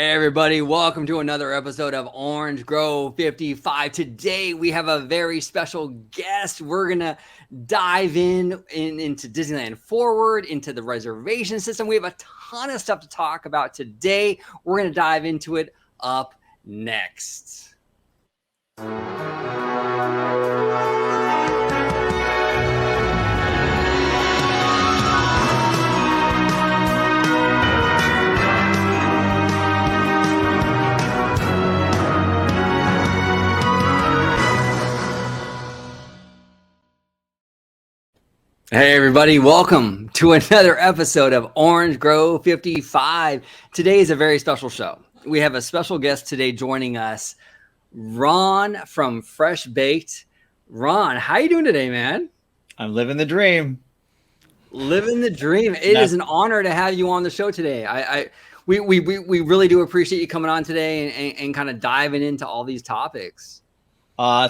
Hey everybody, welcome to another episode of Orange Grove 55. Today we have a very special guest. We're going to dive into Disneyland Forward, into the reservation system. We have a ton of stuff to talk about today. We're going to dive into it up next. Hey everybody, welcome to another episode of Orange Grove 55. Today is a very special show. We have a special guest today joining us, Ronn from Fresh Baked. Ronn, how you doing today, man? I'm living the dream. Living the dream. It is an honor to have you on the show today. We really do appreciate you coming on today and kind of diving into all these topics.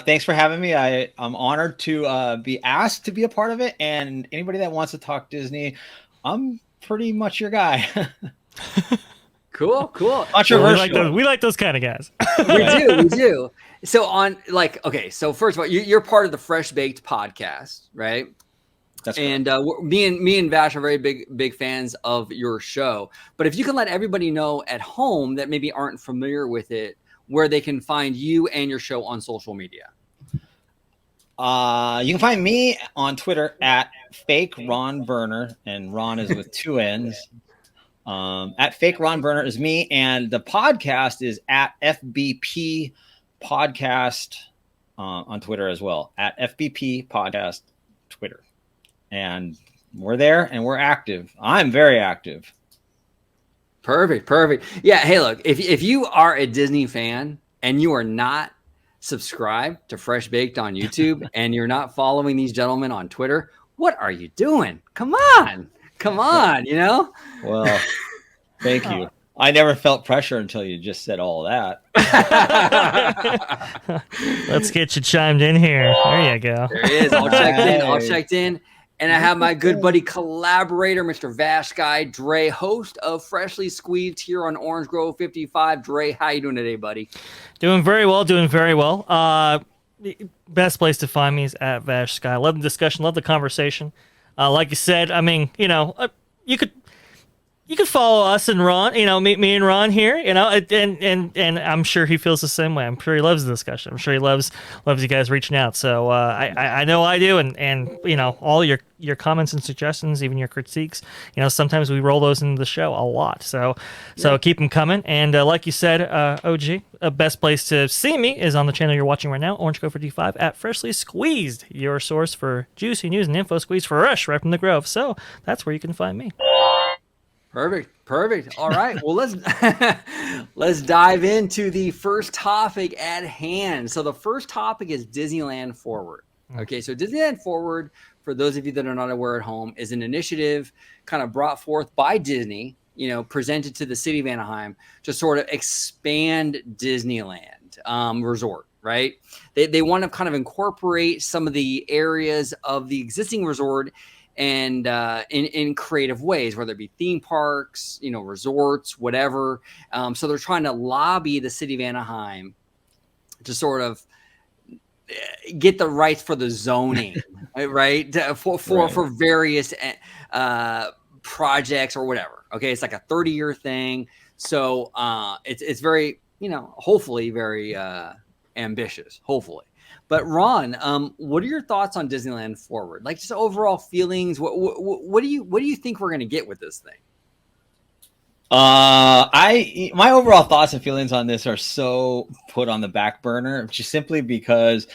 Thanks for having me. I'm honored to be asked to be a part of it. And anybody that wants to talk Disney, I'm pretty much your guy. Cool. Controversial. We like those kind of guys. We do. So so first of all, you're part of the Fresh Baked podcast, right? That's correct. And me and Vash are very big fans of your show. But if you can let everybody know at home that maybe aren't familiar with it, where they can find you and your show on social media. You can find me on Twitter at fake Ronn Burner, and Ron is with two N's. At fake Ronn Burner is me, and the podcast is at FBP Podcast on Twitter as well, at FBP Podcast Twitter. And we're there and we're active. I'm very active. Perfect. Yeah. Hey, look, if you are a Disney fan and you are not subscribed to Fresh Baked on YouTube and you're not following these gentlemen on Twitter, what are you doing? Come on, you know? Well, thank you. I never felt pressure until you just said all that. Let's get you chimed in here. There you go. There he is. All checked in. And I have my good buddy collaborator, Mr. Vash Guy Dre, host of Freshly Squeezed here on Orange Grove 55. Dre, how you doing today, buddy? Doing very well. Best place to find me is at Vash Sky. Love the discussion, love the conversation. Like you said, I mean, you could follow us and Ron, me and Ron here, and I'm sure he feels the same way. I'm sure he loves the discussion. I'm sure he loves you guys reaching out. So I know I do, and all your comments and suggestions, even your critiques, sometimes we roll those into the show a lot. So keep them coming. And like you said, OG, the best place to see me is on the channel you're watching right now, Orange Grove 55 at Freshly Squeezed, your source for juicy news and info squeezed fresh right from the Grove. So that's where you can find me. Perfect. All right. Well, let's dive into the first topic at hand. So the first topic is Disneyland Forward. Okay, so Disneyland Forward, for those of you that are not aware at home, is an initiative kind of brought forth by Disney, presented to the city of Anaheim to sort of expand Disneyland resort, right? They want to kind of incorporate some of the areas of the existing resort and in creative ways, whether it be theme parks, resorts, whatever. So they're trying to lobby the city of Anaheim to sort of get the rights for the zoning, right? For various projects or whatever. Okay, it's like a 30-year thing. So it's very, hopefully very ambitious, hopefully. But Ron, what are your thoughts on Disneyland Forward? Like just overall feelings. What do you think we're going to get with this thing? My overall thoughts and feelings on this are so put on the back burner, just simply because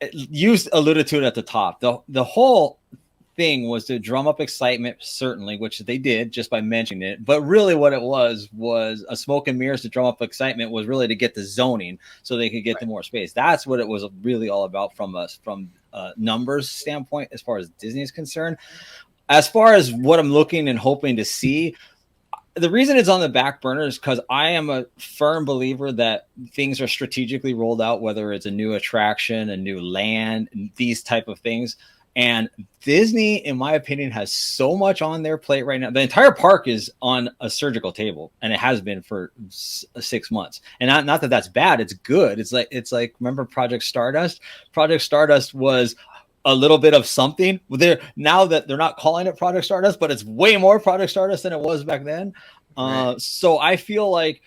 you alluded to it at the top. The whole thing was to drum up excitement, certainly, which they did just by mentioning it. But really what it was a smoke and mirrors to drum up excitement was really to get the zoning so they could get the more space. That's what it was really all about from numbers standpoint, as far as Disney is concerned. As far as what I'm looking and hoping to see, the reason it's on the back burner is because I am a firm believer that things are strategically rolled out, whether it's a new attraction, a new land, these type of things. And Disney, in my opinion, has so much on their plate right now. The entire park is on a surgical table, and it has been for 6 months. And not that that's bad; it's good. It's like remember Project Stardust? Project Stardust was a little bit of something. Now that they're not calling it Project Stardust, but it's way more Project Stardust than it was back then. Right. So I feel like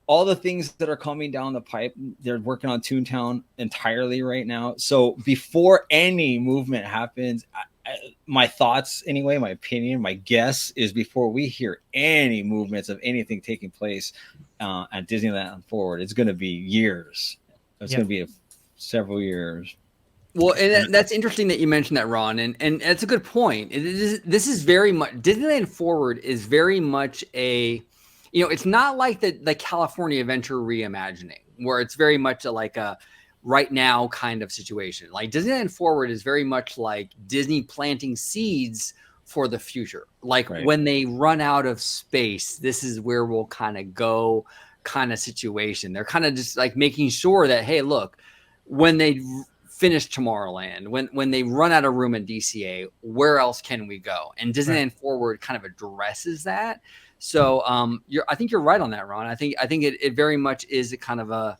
all the things that are coming down the pipe, they're working on Toontown entirely right now. So before any movement happens, my thoughts anyway, my opinion, my guess is before we hear any movements of anything taking place at Disneyland Forward, it's going to be years. It's going to be several years. Well, and that's interesting that you mentioned that, Ron, and it's a good point. This is very much Disneyland Forward is very much a, it's not like the California Adventure reimagining where it's very much like a right now kind of situation. Like Disneyland Forward is very much like Disney planting seeds for the future. Like when they run out of space, this is where we'll kind of go kind of situation. They're kind of just like making sure that, hey, look, when they finish Tomorrowland, when they run out of room at DCA, where else can we go? And Disneyland Forward kind of addresses that. So I think you're right on that, Ron. I think it very much is a kind of a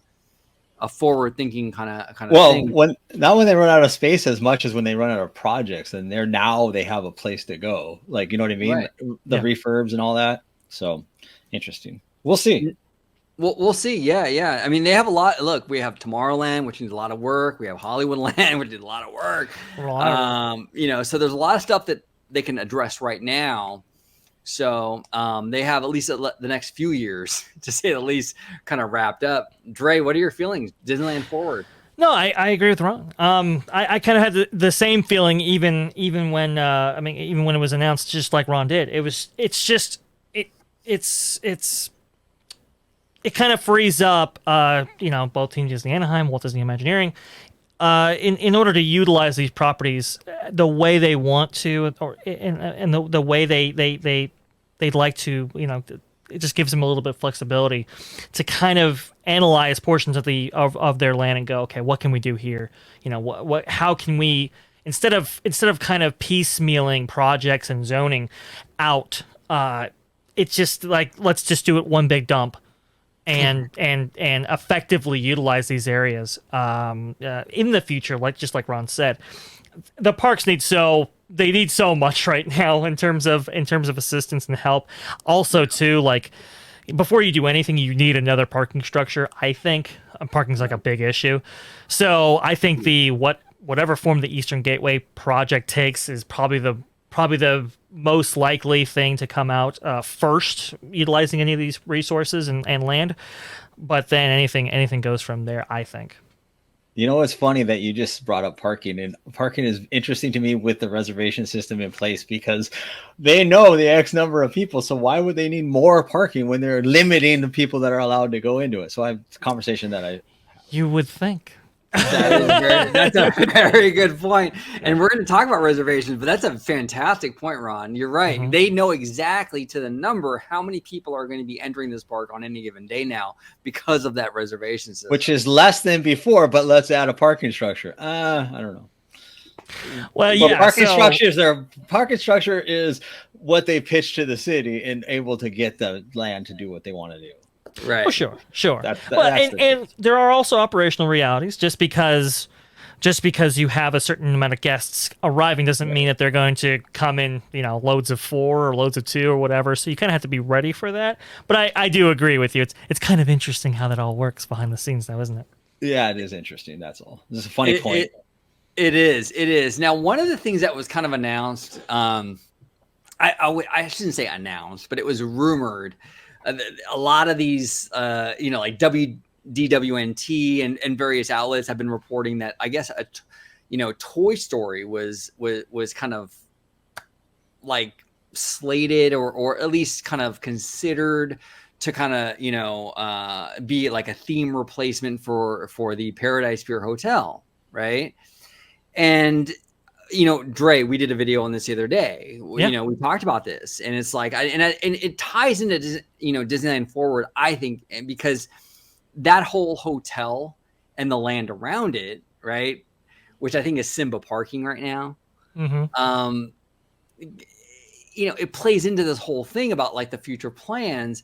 forward thinking kind of thing. When they run out of space as much as when they run out of projects, and they have a place to go. Like, you know what I mean? Right. The refurbs and all that. So interesting. We'll see. We'll see. Yeah. I mean, they have a lot. Look, we have Tomorrowland, which needs a lot of work. We have Hollywoodland, which needs a lot of work. So there's a lot of stuff that they can address right now. So they have at least the next few years, to say the least, kind of wrapped up. Dre, what are your feelings? Disneyland Forward. No, I agree with Ron. I kind of had the same feeling even when even when it was announced, just like Ron did. It kind of frees up both Team Disney Anaheim, Walt Disney Imagineering, in order to utilize these properties the way they want to, or and the way they'd like to. It just gives them a little bit of flexibility to kind of analyze portions of their land and go, okay, what can we do here? How can we, instead of kind of piecemealing projects and zoning out, it's just like, let's just do it one big dump and effectively utilize these areas in the future. Like Ron said, the parks need so much right now in terms of assistance and help. Also, too, like, before you do anything, you need another parking structure. I think parking's like a big issue. So I think whatever form the Eastern Gateway project takes is probably the most likely thing to come out first, utilizing any of these resources and land. But then anything goes from there, I think. It's funny that you just brought up parking, and parking is interesting to me with the reservation system in place because they know the X number of people. So why would they need more parking when they're limiting the people that are allowed to go into it? So it's a conversation that you would think. That's a very good point. And we're going to talk about reservations, but that's a fantastic point, Ron. You're right. Mm-hmm. They know exactly to the number how many people are going to be entering this park on any given day now because of that reservation system. Which is less than before, but let's add a parking structure. I don't know. Well, yeah. Parking structure is what they pitch to the city and able to get the land to do what they want to do. Right. Oh, sure. And there are also operational realities. Just because you have a certain amount of guests arriving doesn't mean that they're going to come in, loads of 4 or loads of 2 or whatever. So you kind of have to be ready for that. But I do agree with you. It's kind of interesting how that all works behind the scenes, though, isn't it? Yeah, it is interesting. That's all. This is a funny point. It is. Now, one of the things that was kind of announced, I shouldn't say announced, but it was rumored. A lot of these, like DWNT and various outlets have been reporting that I guess Toy Story was kind of like slated or at least kind of considered to kind of be like a theme replacement for the Paradise Pier Hotel, right? And Dre, we did a video on this the other day. Yeah. We talked about this, and it's like, and it ties into Disneyland Forward, I think, because that whole hotel and the land around it, right, which I think is Simba parking right now. um, it plays into this whole thing about like the future plans.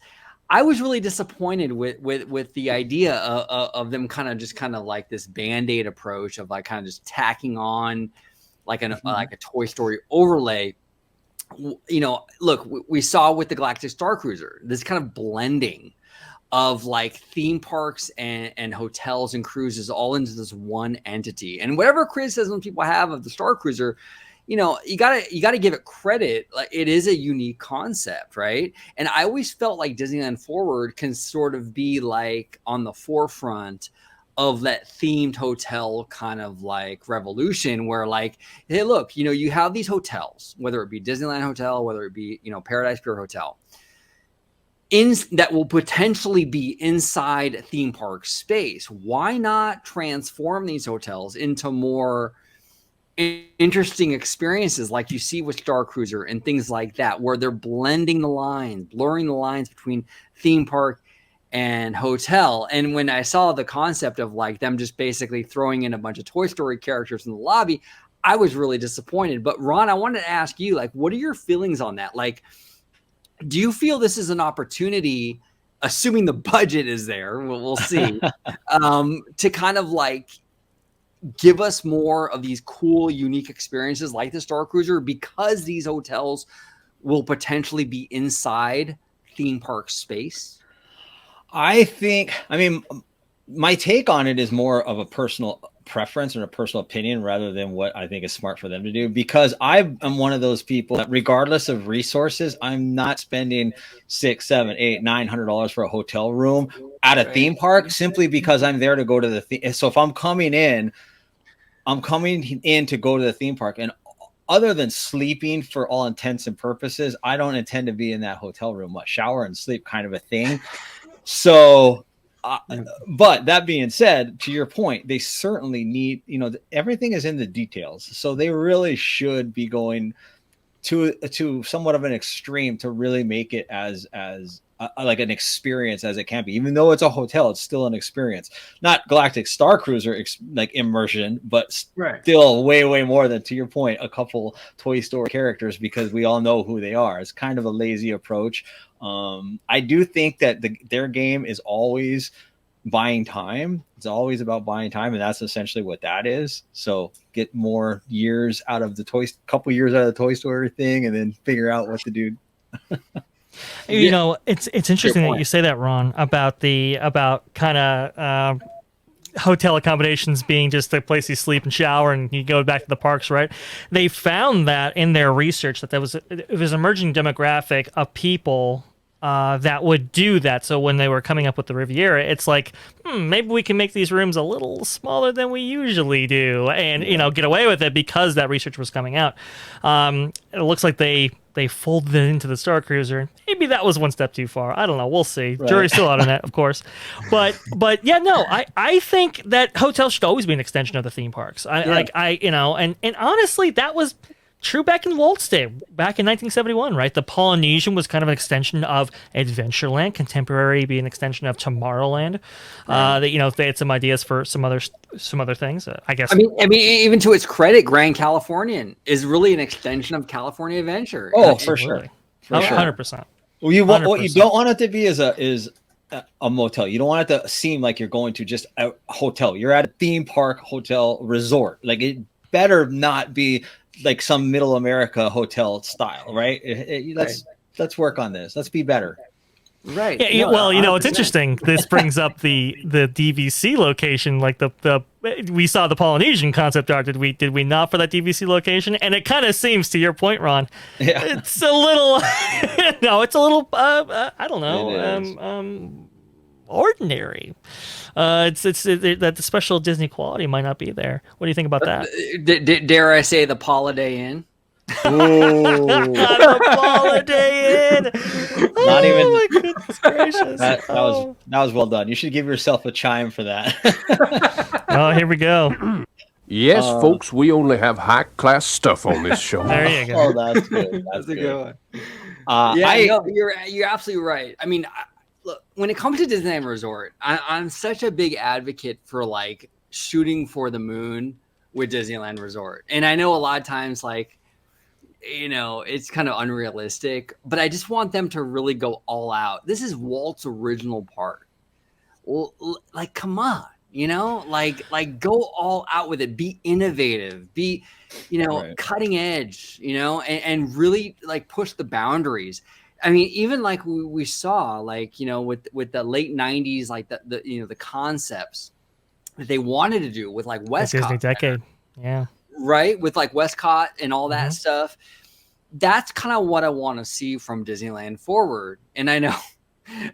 I was really disappointed with the idea of them kind of like this Band-Aid approach of like kind of just tacking on like like a Toy Story overlay. Look, we saw with the Galactic Star Cruiser, this kind of blending of like theme parks and hotels and cruises all into this one entity. And whatever criticism people have of the Star Cruiser, you gotta give it credit. Like, it is a unique concept, right? And I always felt like Disneyland Forward can sort of be like on the forefront of that themed hotel kind of like revolution, where like, hey, look, you have these hotels, whether it be Disneyland Hotel, whether it be Paradise Pier Hotel, that will potentially be inside theme park space. Why not transform these hotels into more interesting experiences like you see with Star Cruiser and things like that, where they're blurring the lines between theme park and hotel? And when I saw the concept of like them just basically throwing in a bunch of Toy Story characters in the lobby, I was really disappointed. But Ron, I wanted to ask you, like, what are your feelings on that? Like, do you feel this is an opportunity, assuming the budget is there, we'll see, to kind of like give us more of these cool, unique experiences like the Star Cruiser, because these hotels will potentially be inside theme park space? I mean, my take on it is more of a personal preference and a personal opinion rather than what I think is smart for them to do, because I am one of those people that regardless of resources, I'm not spending $600, $700, $800, $900 for a hotel room at a theme park simply because I'm there to go to the so if I'm coming in to go to the theme park, and other than sleeping for all intents and purposes, I don't intend to be in that hotel room much. Shower and sleep kind of a thing. So but that being said, to your point, they certainly need, everything is in the details. So they really should be going to somewhat of an extreme to really make it as like an experience as it can be. Even though it's a hotel, it's still an experience. Not Galactic Star Cruiser like immersion, but still way more than, to your point, a couple Toy Story characters, because we all know who they are. It's kind of a lazy approach. I do think that their game is always buying time. It's always about buying time, and that's essentially what that is. So get more years out of couple years out of the Toy Story thing, and then figure out what to do. It's interesting that you say that, Ron, about kind of hotel accommodations being just a place you sleep and shower and you go back to the parks, right? They found that in their research that it was an emerging demographic of people that would do that. So when they were coming up with the Riviera, it's like, maybe we can make these rooms a little smaller than we usually do, and get away with it because that research was coming out. It looks like they folded it into the Star Cruiser. Maybe that was one step too far. I don't know. We'll see. Right. Jury's still out on that, of course. But yeah, no, I think that hotels should always be an extension of the theme parks. And honestly, that was true back in Walt's day, back in 1971, right? The Polynesian was kind of an extension of Adventureland, Contemporary being an extension of Tomorrowland. They had some ideas for some other things, I guess. I mean, even to its credit, Grand Californian is really an extension of California Adventure. Oh, for sure. 100%. Well, what you don't want it to be is a motel. You don't want it to seem like you're going to just a hotel. You're at a theme park, hotel, resort. Like, it better not be like some middle America hotel style, right? Let's work on this. Let's be better. Right. Yeah. No, well, it's interesting. This brings up the DVC location. Like we saw the Polynesian concept art. Did we not for that DVC location? And it kind of seems, to your point, Ron, it's a little. No, it's a little. I don't know. Ordinary. It's that the special Disney quality might not be there. What do you think about that? Dare I say the Holiday Inn? The Holiday Inn. Not even. Oh my goodness gracious! That was well done. You should give yourself a chime for that. Oh, here we go. Yes, folks, we only have high-class stuff on this show. There you go. Oh, that's good. That's a good one. You're absolutely right. I mean, look, when it comes to Disneyland Resort, I'm such a big advocate for like shooting for the moon with Disneyland Resort. And I know a lot of times, like, you know, it's kind of unrealistic, but I just want them to really go all out. This is Walt's original park. Well, like, come on, you know, like go all out with it. Be innovative. Be, you know, cutting edge. You know, and really like push the boundaries. I mean, even like we saw, like, you know, with the late '90s, like the you know, the concepts that they wanted to do with like Westcott, Disney decade, yeah, right, with like Westcott and all that stuff. That's kind of what I want to see from Disneyland Forward. And I know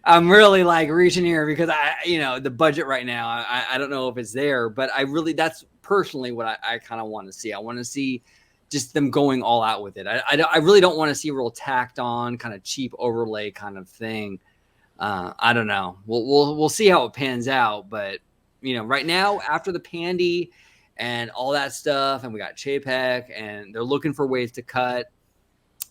I'm really like reaching here because you know, the budget right now, I don't know if it's there, but that's personally what I kind of want to see. I want to see just them going all out with it. I really don't want to see a real tacked on kind of cheap overlay kind of thing. I don't know. We'll see how it pans out. But, you know, right now, after the Pandy and all that stuff, and we got Chapek, and they're looking for ways to cut,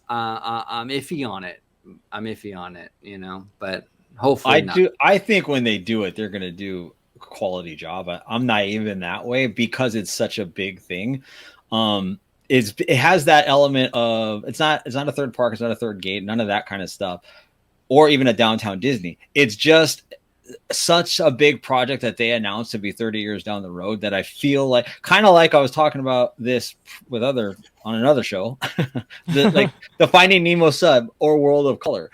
I'm iffy on it, you know, but hopefully I think when they do it, they're going to do a quality job. I'm naive in that way because it's such a big thing. It has that element of it's not a third park, it's not a third gate, none of that kind of stuff, or even a downtown Disney. It's just such a big project that they announced to be 30 years down the road that I feel like, kind of like I was talking about this with on another show, like the Finding Nemo sub or World of Color.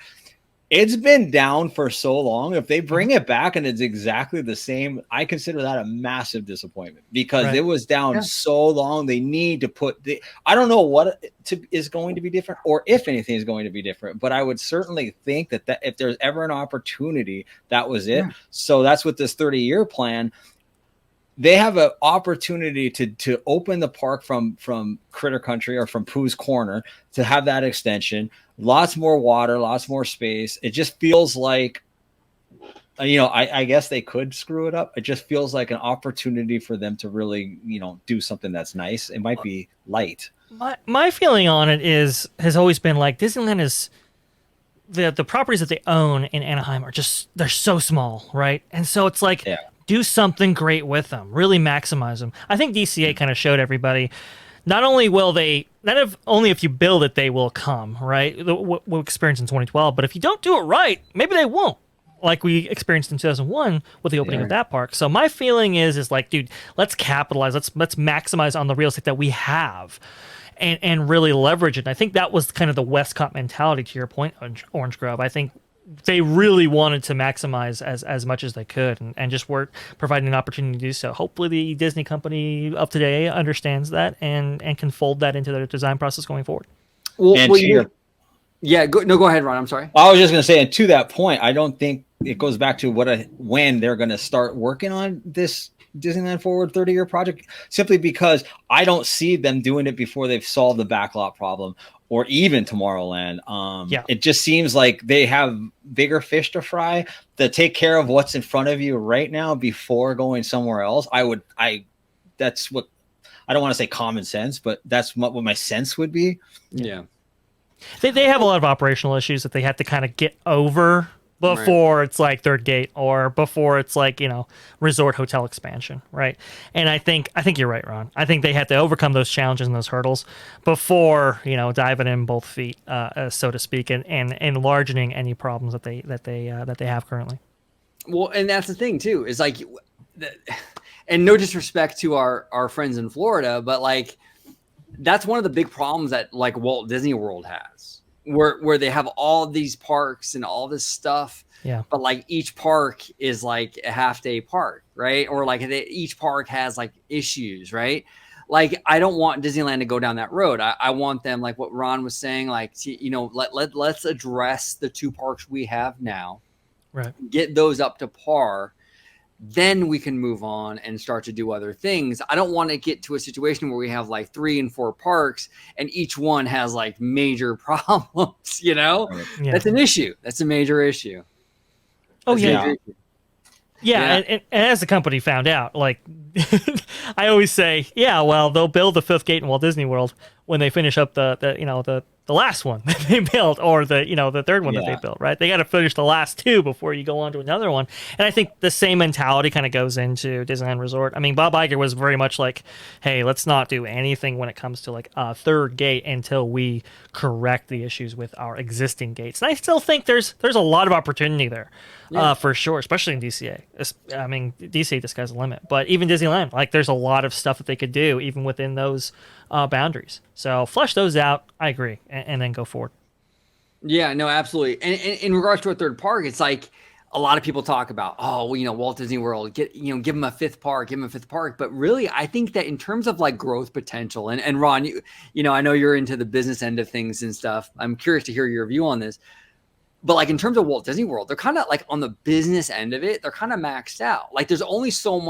It's been down for so long. If they bring it back and it's exactly the same, I consider that a massive disappointment because it was down so long. They need to put I don't know what is going to be different or if anything is going to be different, but I would certainly think that if there's ever an opportunity, that was it. Yeah. So that's what this 30-year plan. They have an opportunity to open the park from Critter Country or from Pooh's Corner to have that extension. Lots more water, lots more space. It just feels like, you know, I guess they could screw it up. It just feels like an opportunity for them to really, you know, do something that's nice. It might be light. My feeling on it has always been like Disneyland is the properties that they own in Anaheim they're so small, right? And so it's like, do something great with them, really maximize them. I think DCA kind of showed everybody. Not only if you build it, they will come, right? What we experienced in 2012. But if you don't do it right, maybe they won't, like we experienced in 2001 with the opening of that park. So my feeling is like, dude, let's capitalize. Let's maximize on the real estate that we have and really leverage it. And I think that was kind of the Westcott mentality, to your point, Orange Grove. I think they really wanted to maximize as much as they could and just weren't providing an opportunity to do so. Hopefully the Disney company of today understands that and can fold that into their design process going forward. Go ahead, Ron. I'm sorry. I was just going to say, and to that point, I don't think it goes back to when they're going to start working on this Disneyland Forward 30-year project, simply because I don't see them doing it before they've solved the backlot problem or even Tomorrowland. It just seems like they have bigger fish to fry to take care of what's in front of you right now before going somewhere else. That's what, I don't want to say common sense, but that's what my sense would be. Yeah. They have a lot of operational issues that they have to kind of get over before it's like third gate or before it's like, you know, resort hotel expansion, right? And I think you're right, Ron. I think they have to overcome those challenges and those hurdles before, you know, diving in both feet, so to speak, and enlarging any problems that they have currently. Well, and that's the thing too, is like, and no disrespect to our friends in Florida, but like that's one of the big problems that like Walt Disney World has. Where they have all these parks and all this stuff, but like each park is like a half-day park, right? Or like each park has like issues, right? Like I don't want Disneyland to go down that road. I want them, like what Ron was saying, like you know, let's address the two parks we have now, right? Get those up to par. Then we can move on and start to do other things. I don't want to get to a situation where we have like 3 and 4 parks and each one has like major problems, you know? Yeah. That's an issue. That's a major issue. And as the company found out, like I always say, well, they'll build the 5th gate in Walt Disney World when they finish up the the last one that they built, or the third one that they built, right? They got to finish the last two before you go on to another one. And I think the same mentality kind of goes into Disneyland Resort. I mean, Bob Iger was very much like, hey, let's not do anything when it comes to like a third gate until we correct the issues with our existing gates. And I still think there's a lot of opportunity there, for sure, especially in DCA. I mean, DCA, the sky's the limit. But even Disneyland, like there's a lot of stuff that they could do even within those boundaries. So flesh those out. I agree, and then go forward. Yeah, no, absolutely. And in regards to a third park, it's like a lot of people talk about, oh, well, Walt Disney World, give them a fifth park. But really, I think that in terms of like growth potential, and Ron, I know you're into the business end of things and stuff. I'm curious to hear your view on this. But like in terms of Walt Disney World, they're kind of like on the business end of it, they're kind of maxed out. Like there's only so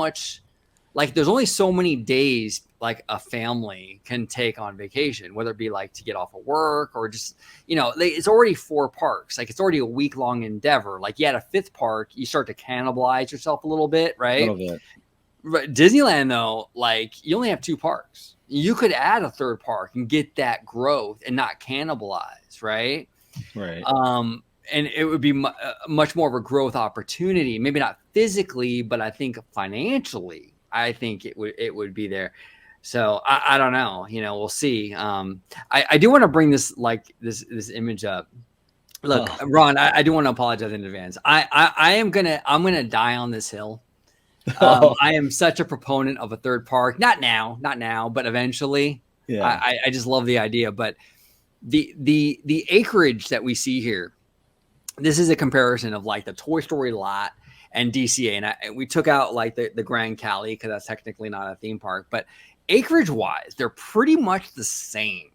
many days like a family can take on vacation, whether it be like to get off of work or just, it's already 4 parks. Like it's already a week-long endeavor. Like you had a 5th park, you start to cannibalize yourself a little bit, right? A little bit. But Disneyland though, like you only have 2 parks. You could add a 3rd park and get that growth and not cannibalize, right? Right. And it would be much more of a growth opportunity. Maybe not physically, but I think financially, I think it would be there. So I don't know. We'll see. I do want to bring this this image up. Look, Ron, I do want to apologize in advance. I'm gonna die on this hill. I am such a proponent of a 3rd park. Not now, but eventually. Yeah. I just love the idea. But the acreage that we see here, this is a comparison of like the Toy Story lot and DCA. And we took out like the Grand Cali because that's technically not a theme park. But acreage wise, they're pretty much the same.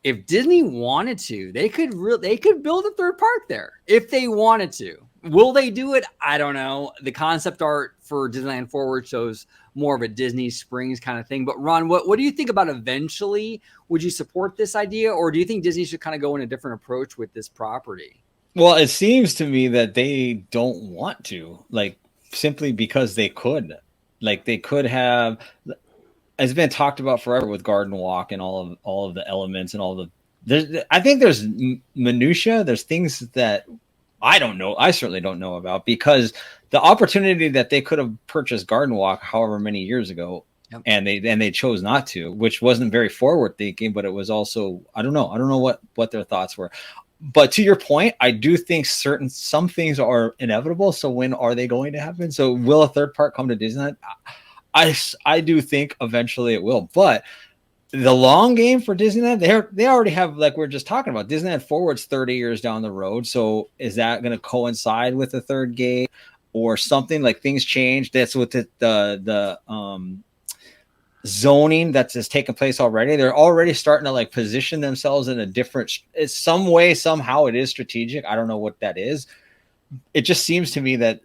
If Disney wanted to, they could build a 3rd park there if they wanted to. Will they do it? I don't know. The concept art for Disneyland Forward shows more of a Disney Springs kind of thing. But Ron, what do you think about eventually? Would you support this idea, or do you think Disney should kind of go in a different approach with this property? Well, it seems to me that they don't want to, like, simply because they could. Like, they could have, it's been talked about forever with Garden Walk and all of the elements and all the. I think there's minutia. There's things that I don't know. I certainly don't know about, because the opportunity that they could have purchased Garden Walk however many years ago, yep, and they chose not to, which wasn't very forward thinking, but it was also, I don't know what their thoughts were. But to your point, I do think some things are inevitable. So when are they going to happen? So will a 3rd park come to Disneyland? I do think eventually it will. But the long game for Disneyland, they already have, like we're just talking about, Disneyland Forward's 30 years down the road. So is that going to coincide with the 3rd gate or something? Like things change. That's what the zoning that's just taken place already. They're already starting to like position themselves in a different, it's some way, somehow it is strategic. I don't know what that is. It just seems to me that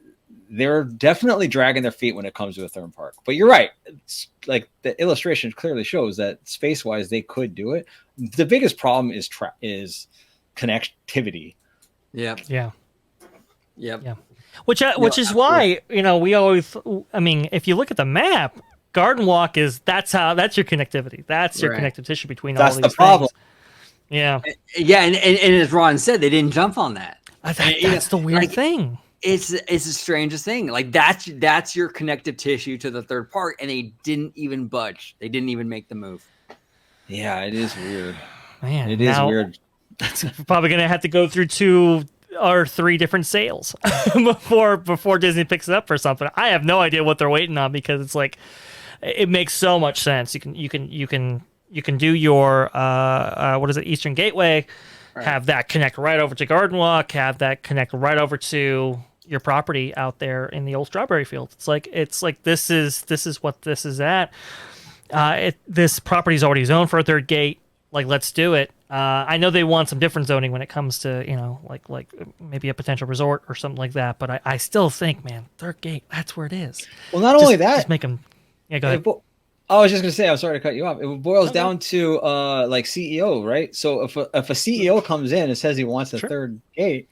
they're definitely dragging their feet when it comes to a 3rd park. But you're right. It's like the illustration clearly shows that space wise, they could do it. The biggest problem is connectivity. Yep. Yeah. Yep. Yeah. Which is why, we always, I mean, if you look at the map, Garden Walk that's your connectivity. That's your connective tissue between all these things. That's the problem. Yeah. Yeah. And as Ron said, they didn't jump on that. That's the weird thing. It's the strangest thing. Like that's your connective tissue to the 3rd park, and they didn't even budge. They didn't even make the move. Yeah, it is weird. Man, it is weird. It's probably gonna have to go through 2 or 3 different sales before Disney picks it up for something. I have no idea what they're waiting on, because it's like, it makes so much sense. You can do your what is it, Eastern Gateway, right, have that connect right over to Garden Walk, have that connect right over to your property out there in the old strawberry field. It's like this is what this is at. This property is already zoned for a 3rd gate. Like, let's do it. I know they want some different zoning when it comes to, like maybe a potential resort or something like that. But I still think, man, 3rd gate, that's where it is. Well, not only that, just make them. Yeah, go ahead. I was just going to say, I'm sorry to cut you off. It boils down to like CEO, right? So if a CEO comes in and says he wants a 3rd gate,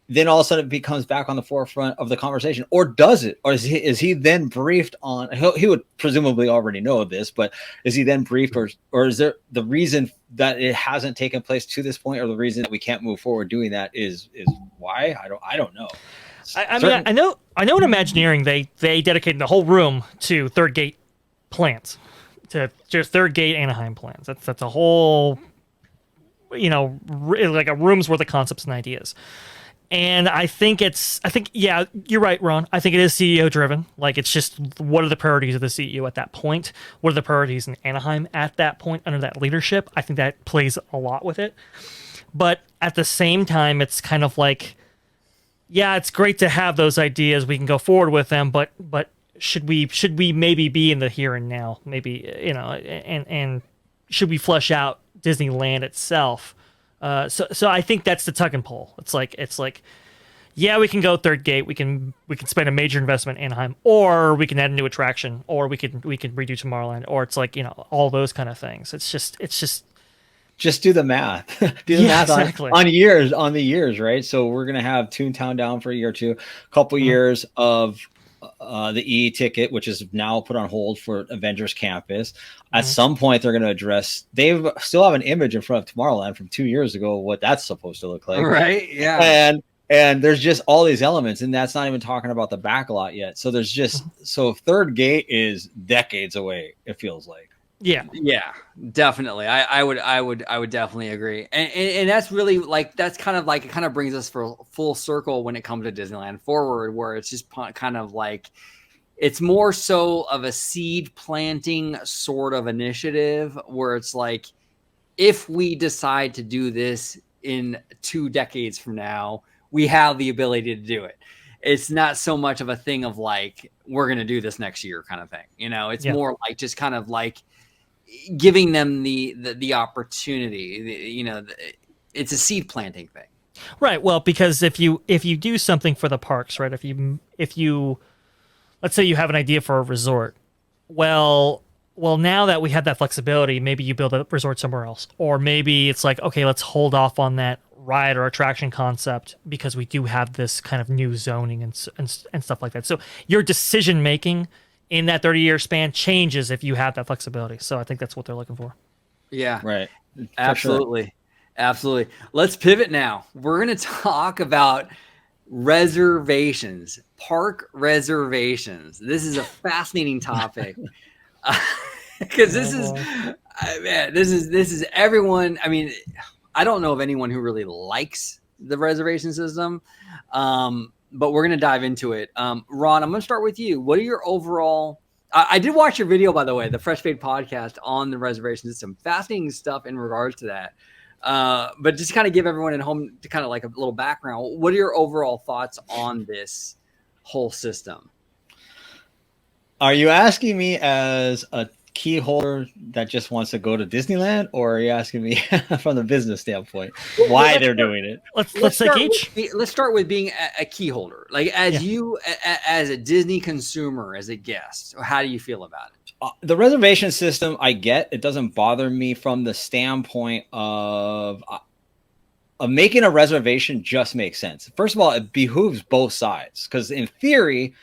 then all of a sudden it becomes back on the forefront of the conversation, or does it? Or is he then briefed on, he would presumably already know this, but is he then briefed, or is there the reason that it hasn't taken place to this point, or the reason that we can't move forward doing that is why? I don't know. I mean, I know in Imagineering they dedicated the whole room to third gate plans, to just third gate Anaheim plans. That's a whole, like a room's worth of concepts and ideas. And I think yeah, you're right, Ron. I think it is CEO driven. Like, it's just, what are the priorities of the CEO at that point? What are the priorities in Anaheim at that point under that leadership? I think that plays a lot with it. But at the same time, it's kind of like, yeah, it's great to have those ideas. We can go forward with them, but should we maybe be in the here and now? Maybe, and should we flesh out Disneyland itself? So I think that's the tug and pull. It's like, yeah, we can go third gate. We can spend a major investment in Anaheim, or we can add a new attraction, or we can redo Tomorrowland, or it's like, all those kind of things. It's just do the math. Do the math exactly. on the years, right? So we're gonna have Toontown down for a year or two, a couple years of the e-ticket, which is now put on hold for Avengers Campus. At some point, they're going to address. They still have an image in front of Tomorrowland from 2 years ago, what that's supposed to look like, right? Yeah, and there's just all these elements, and that's not even talking about the backlot yet. So there's just so third gate is decades away. It feels like. Yeah, definitely. I would definitely agree, and that's really like, that's kind of like, it kind of brings us full circle when it comes to Disneyland Forward, where it's just kind of like, it's more so of a seed planting sort of initiative, where it's like, if we decide to do this in 2 decades from now, we have the ability to do it. It's not so much of a thing of like, we're going to do this next year kind of thing. It's more like just kind of like giving them the opportunity. It's a seed planting thing. Right. Well, because if you do something for the parks, right? If you let's say you have an idea for a resort. Well, now that we have that flexibility, maybe you build a resort somewhere else, or maybe it's like, okay, let's hold off on that ride or attraction concept because we do have this kind of new zoning and stuff like that. So your decision making in that 30-year span changes if you have that flexibility. So I think that's what they're looking for. Yeah, right. Absolutely. Sure. Absolutely. Let's pivot now. We're going to talk about reservations, park reservations. This is a fascinating topic because this is everyone. I mean, I don't know of anyone who really likes the reservation system, but we're going to dive into it. Ron, I'm going to start with you. What are your overall... I did watch your video, by the way, the Fresh Fade podcast on the reservation system. Fascinating stuff in regards to that. But just kind of give everyone at home to kind of like a little background. What are your overall thoughts on this whole system? Are you asking me as a key holder that just wants to go to Disneyland, or are you asking me from the business standpoint why they're doing it? Let's take each. Let's start with being a key holder. Like, as you, as a Disney consumer, as a guest, how do you feel about it? The reservation system, I get. It doesn't bother me from the standpoint of making a reservation just makes sense. First of all, it behooves both sides, because in theory,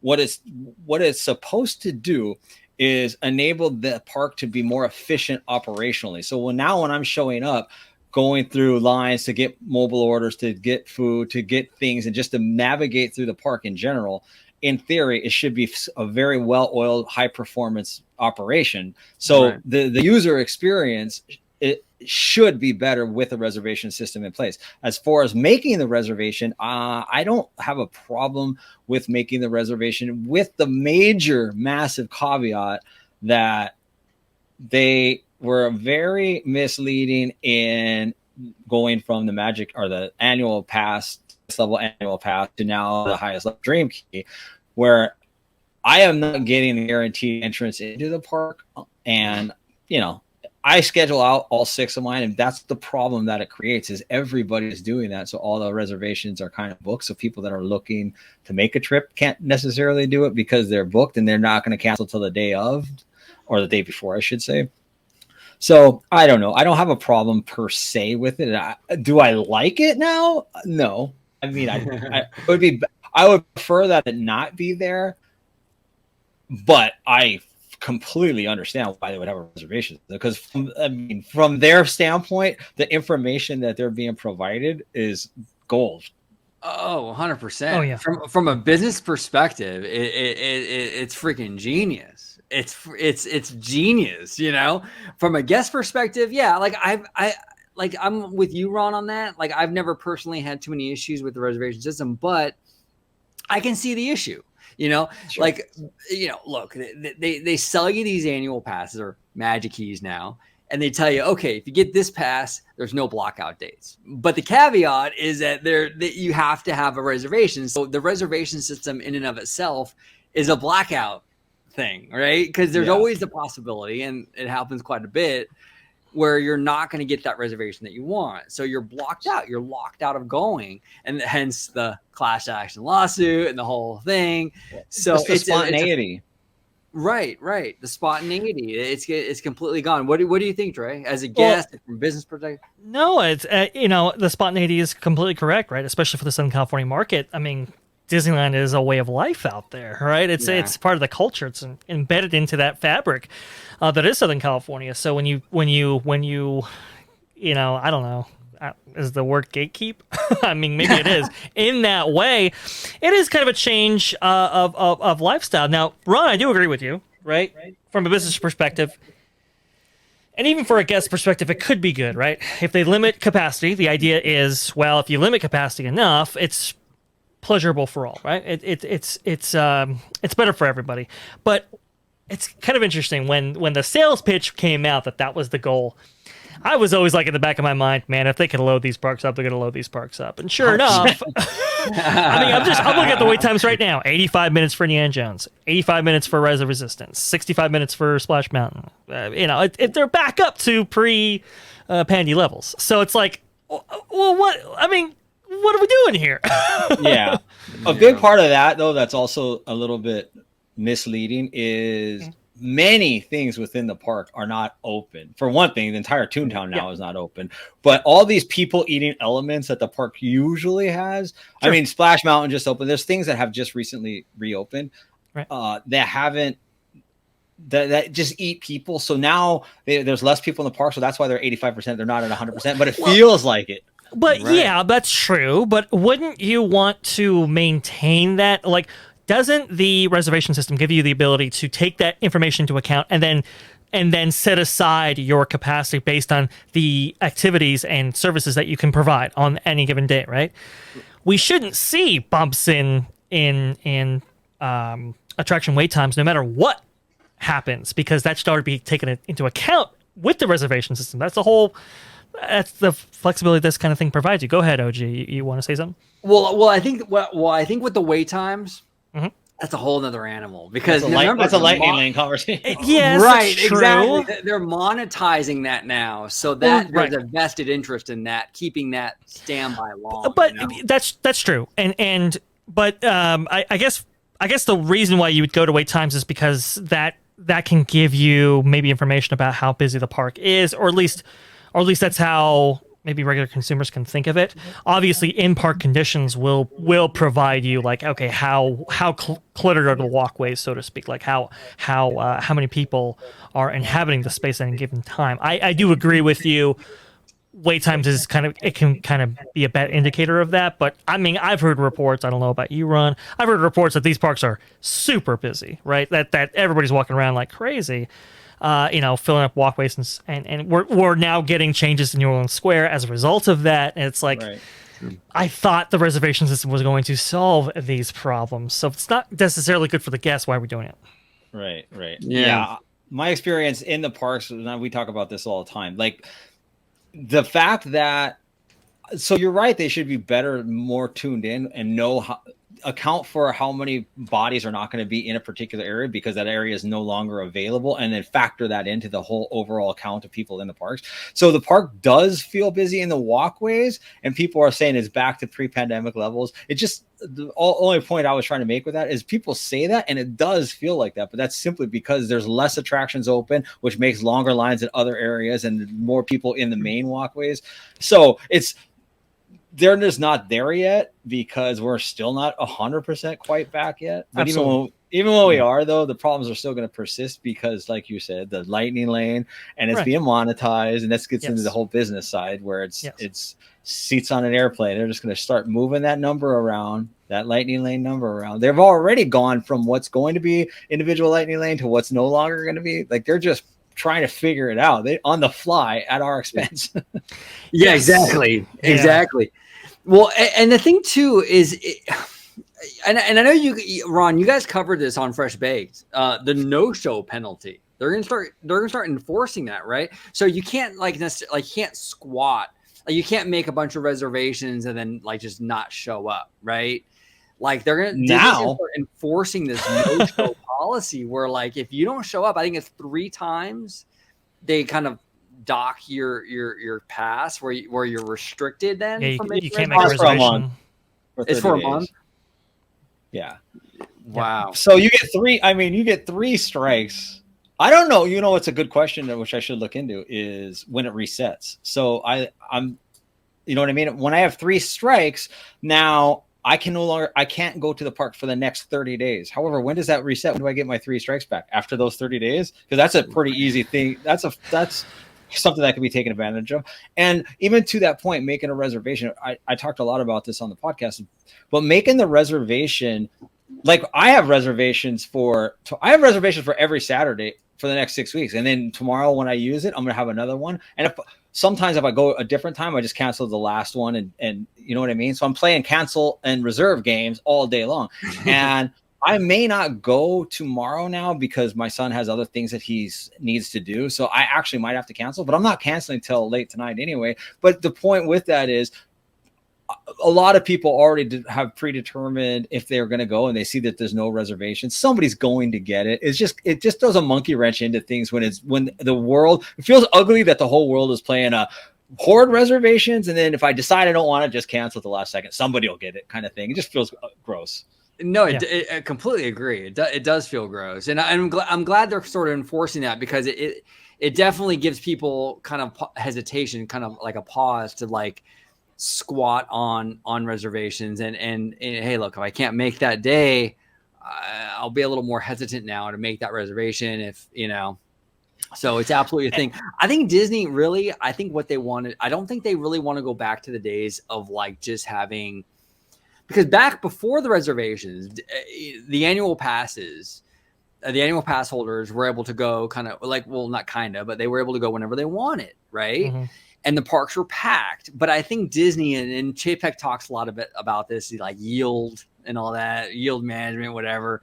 what it's supposed to do is enable the park to be more efficient operationally. So when I'm showing up, going through lines to get mobile orders, to get food, to get things, and just to navigate through the park in general, in theory, it should be a very well-oiled, high-performance operation. So right. the user experience, it should be better with a reservation system in place. As far as making the reservation, I don't have a problem with making the reservation, with the major, massive caveat that they were very misleading in going from the Magic or the annual pass, level annual pass, to now the highest level Dream Key, where I am not getting a guaranteed entrance into the park. And, I schedule out all 6 of mine, and that's the problem that it creates, is everybody is doing that. So all the reservations are kind of booked. So people that are looking to make a trip can't necessarily do it because they're booked, and they're not going to cancel till the day of, or the day before, I should say. So I don't know. I don't have a problem per se with it. Do I like it now? No, I mean, I would prefer that it not be there, but I completely understand why they would have a reservation, because from their standpoint, the information that they're being provided is gold. Oh, 100%. Oh, yeah. From a business perspective, it's freaking genius. It's genius, you know. From a guest perspective, yeah, like I'm with you, Ron, on that. Like, I've never personally had too many issues with the reservation system, but I can see the issue. You know, Sure. like, you know, look, they sell you these annual passes or magic keys now, and they tell you, okay, if you get this pass, there's no blockout dates. But the caveat is that you have to have a reservation. So the reservation system in and of itself is a blackout thing, right? Because there's always the possibility, and it happens quite a bit, where you're not going to get that reservation that you want. So you're blocked out. You're locked out of going. And hence the class action lawsuit and the whole thing. So it's the spontaneity. Right. The spontaneity. It's completely gone. What do you think, Trey? As a guest, from business perspective? No, it's the spontaneity is completely correct, right? Especially for the Southern California market. I mean, Disneyland is a way of life out there, right? It's part of the culture. It's embedded into that fabric that is Southern California. So when you I don't know, is the word gatekeep? I mean, maybe it is. In that way, it is kind of a change of lifestyle. Now, Ron, I do agree with you, right? From a business perspective, and even for a guest perspective, it could be good, right? If they limit capacity, the idea is, well, if you limit capacity enough, it's pleasurable for all, right? It's better for everybody. But it's kind of interesting when the sales pitch came out that was the goal. I was always like in the back of my mind, man, if they can load these parks up, they're going to load these parks up. And sure enough, I mean, I'm looking at the wait times right now. 85 minutes for Indiana Jones, 85 minutes for Rise of Resistance, 65 minutes for Splash Mountain. They're back up to pre-Pandy levels. So it's like, well, what are we doing here? Yeah. A big part of that, though, that's also a little bit misleading is many things within the park are not open. For one thing, the entire Toontown now is not open. But all these people eating elements that the park usually has, I mean, Splash Mountain just opened. There's things that have just recently reopened that haven't, that just eat people. So now there's less people in the park. So that's why they're 85%. They're not at 100%, but it feels like it. But yeah, that's true. But wouldn't you want to maintain that? Like, doesn't the reservation system give you the ability to take that information into account and then set aside your capacity based on the activities and services that you can provide on any given day, right? We shouldn't see bumps in attraction wait times no matter what happens, because that should already be taken into account with the reservation system. That's the flexibility this kind of thing provides you. Go ahead, OG. You want to say something? Well, I think with the wait times, that's a whole nother animal, because that's a lightning lane conversation. Yes, right, true. Exactly. They're monetizing that now, so that there's a vested interest in that, keeping that standby long. But that's true, but I guess the reason why you would go to wait times is because that can give you maybe information about how busy the park is, or at least that's how maybe regular consumers can think of it. Obviously, in-park conditions will provide you, like, okay, how cluttered are the walkways, so to speak, like how many people are inhabiting the space at any given time. I do agree with you. Wait times can kind of be a bad indicator of that. But I mean, I've heard reports. I don't know about you, Ron. I've heard reports that these parks are super busy, right? That everybody's walking around like crazy. Filling up walkways, and we're now getting changes in New Orleans Square as a result of that. And it's like, I thought the reservation system was going to solve these problems. So if it's not necessarily good for the guests, why are we doing it? Right. Yeah. My experience in the parks, we talk about this all the time. Like, the fact that, so you're right, they should be better, more tuned in, and account for how many bodies are not going to be in a particular area because that area is no longer available, and then factor that into the whole overall count of people in the parks. So the park does feel busy in the walkways, and people are saying it's back to pre-pandemic levels. It just, the only point I was trying to make with that is people say that, and it does feel like that, but that's simply because there's less attractions open, which makes longer lines in other areas and more people in the main walkways. So they're just not there yet because we're still not 100% quite back yet. But even when we are, though, the problems are still going to persist because, like you said, the lightning lane and it's being monetized, and this gets into the whole business side where it's seats on an airplane. They're just going to start moving that number around, that lightning lane number around. They've already gone from what's going to be individual lightning lane to what's no longer going to be. Like, they're just trying to figure it out on the fly at our expense. Yeah, exactly. Well, and the thing too is, and I know you, Ron, you guys covered this on Fresh Baked, the no-show penalty. They're gonna start enforcing that, right? So you can't can't squat, like you can't make a bunch of reservations and then like just not show up, right? Like they're gonna start enforcing this no-show policy where like if you don't show up, I think it's 3 times they kind of dock your pass where you're restricted then. Yeah, you can't make a reservation. It's for a month. Yeah. Wow. So you get 3. I mean, you get 3 strikes. I don't know. You know, what's a good question which I should look into is when it resets. So I'm, you know what I mean? When I have 3 strikes, now I can't go to the park for the next 30 days. However, when does that reset? When do I get my 3 strikes back? After those 30 days? Because that's a pretty easy thing. That's something that can be taken advantage of. And even to that point, making a reservation, I talked a lot about this on the podcast, but making the reservation, like I have reservations for every Saturday for the next 6 weeks. And then tomorrow when I use it, I'm going to have another one. And sometimes if I go a different time, I just cancel the last one and you know what I mean? So I'm playing cancel and reserve games all day long. And I may not go tomorrow now because my son has other things that he needs to do. So I actually might have to cancel, but I'm not canceling till late tonight anyway. But the point with that is a lot of people already have predetermined if they're going to go and they see that there's no reservation. Somebody's going to get it. It just throws a monkey wrench into things when the world, it feels ugly that the whole world is playing a horde reservations. And then if I decide I don't want to, just cancel at the last second, somebody will get it kind of thing. It just feels gross. No, I completely agree. It does feel gross, and I'm glad they're sort of enforcing that because it definitely gives people kind of hesitation, kind of like a pause to like squat on reservations and hey, look, if I can't make that day, I'll be a little more hesitant now to make that reservation if you know. So it's absolutely a thing. I think Disney really, I think what they wanted, I don't think they really want to go back to the days of like just having. Because back before the reservations, the annual pass holders were able to go kind of like, well, not kind of, but they were able to go whenever they wanted, right? Mm-hmm. And the parks were packed. But I think Disney and Chapek talks a lot about this, like yield and all that, yield management, whatever.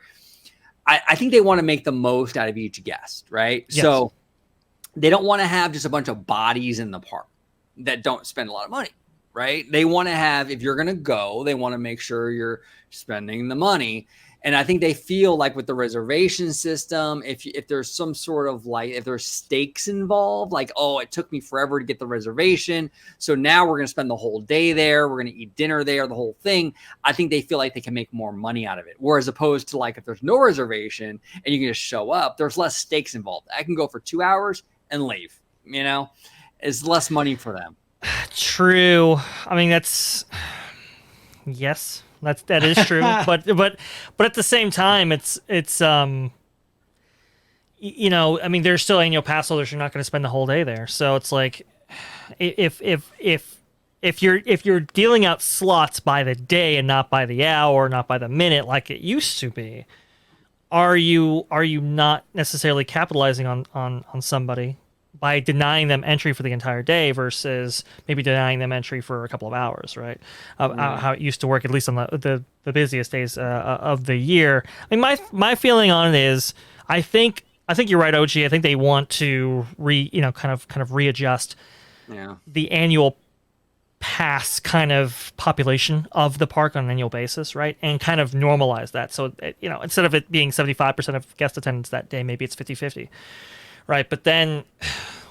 I think they want to make the most out of each guest, right? Yes. So they don't want to have just a bunch of bodies in the park that don't spend a lot of money. Right. They want to have, if you're going to go, they want to make sure you're spending the money. And I think they feel like with the reservation system, if there's some sort of like, if there's stakes involved, like, oh, it took me forever to get the reservation. So now we're going to spend the whole day there. We're going to eat dinner there, the whole thing. I think they feel like they can make more money out of it. Whereas opposed to like, if there's no reservation and you can just show up, there's less stakes involved. I can go for 2 hours and leave, you know, it's less money for them. True. I mean, that is true. but at the same time, it's you know, I mean, there's still annual pass holders. You're not going to spend the whole day there. So it's like, if you're dealing out slots by the day and not by the hour, not by the minute, like it used to be, are you not necessarily capitalizing on somebody by denying them entry for the entire day versus maybe denying them entry for a couple of hours, right? How it used to work, at least on the busiest days of the year. I mean, my feeling on it is, I think you're right, OG. I think they want to kind of readjust the annual pass kind of population of the park on an annual basis, right? And kind of normalize that. So, instead of it being 75% of guest attendance that day, maybe it's 50-50. Right, but then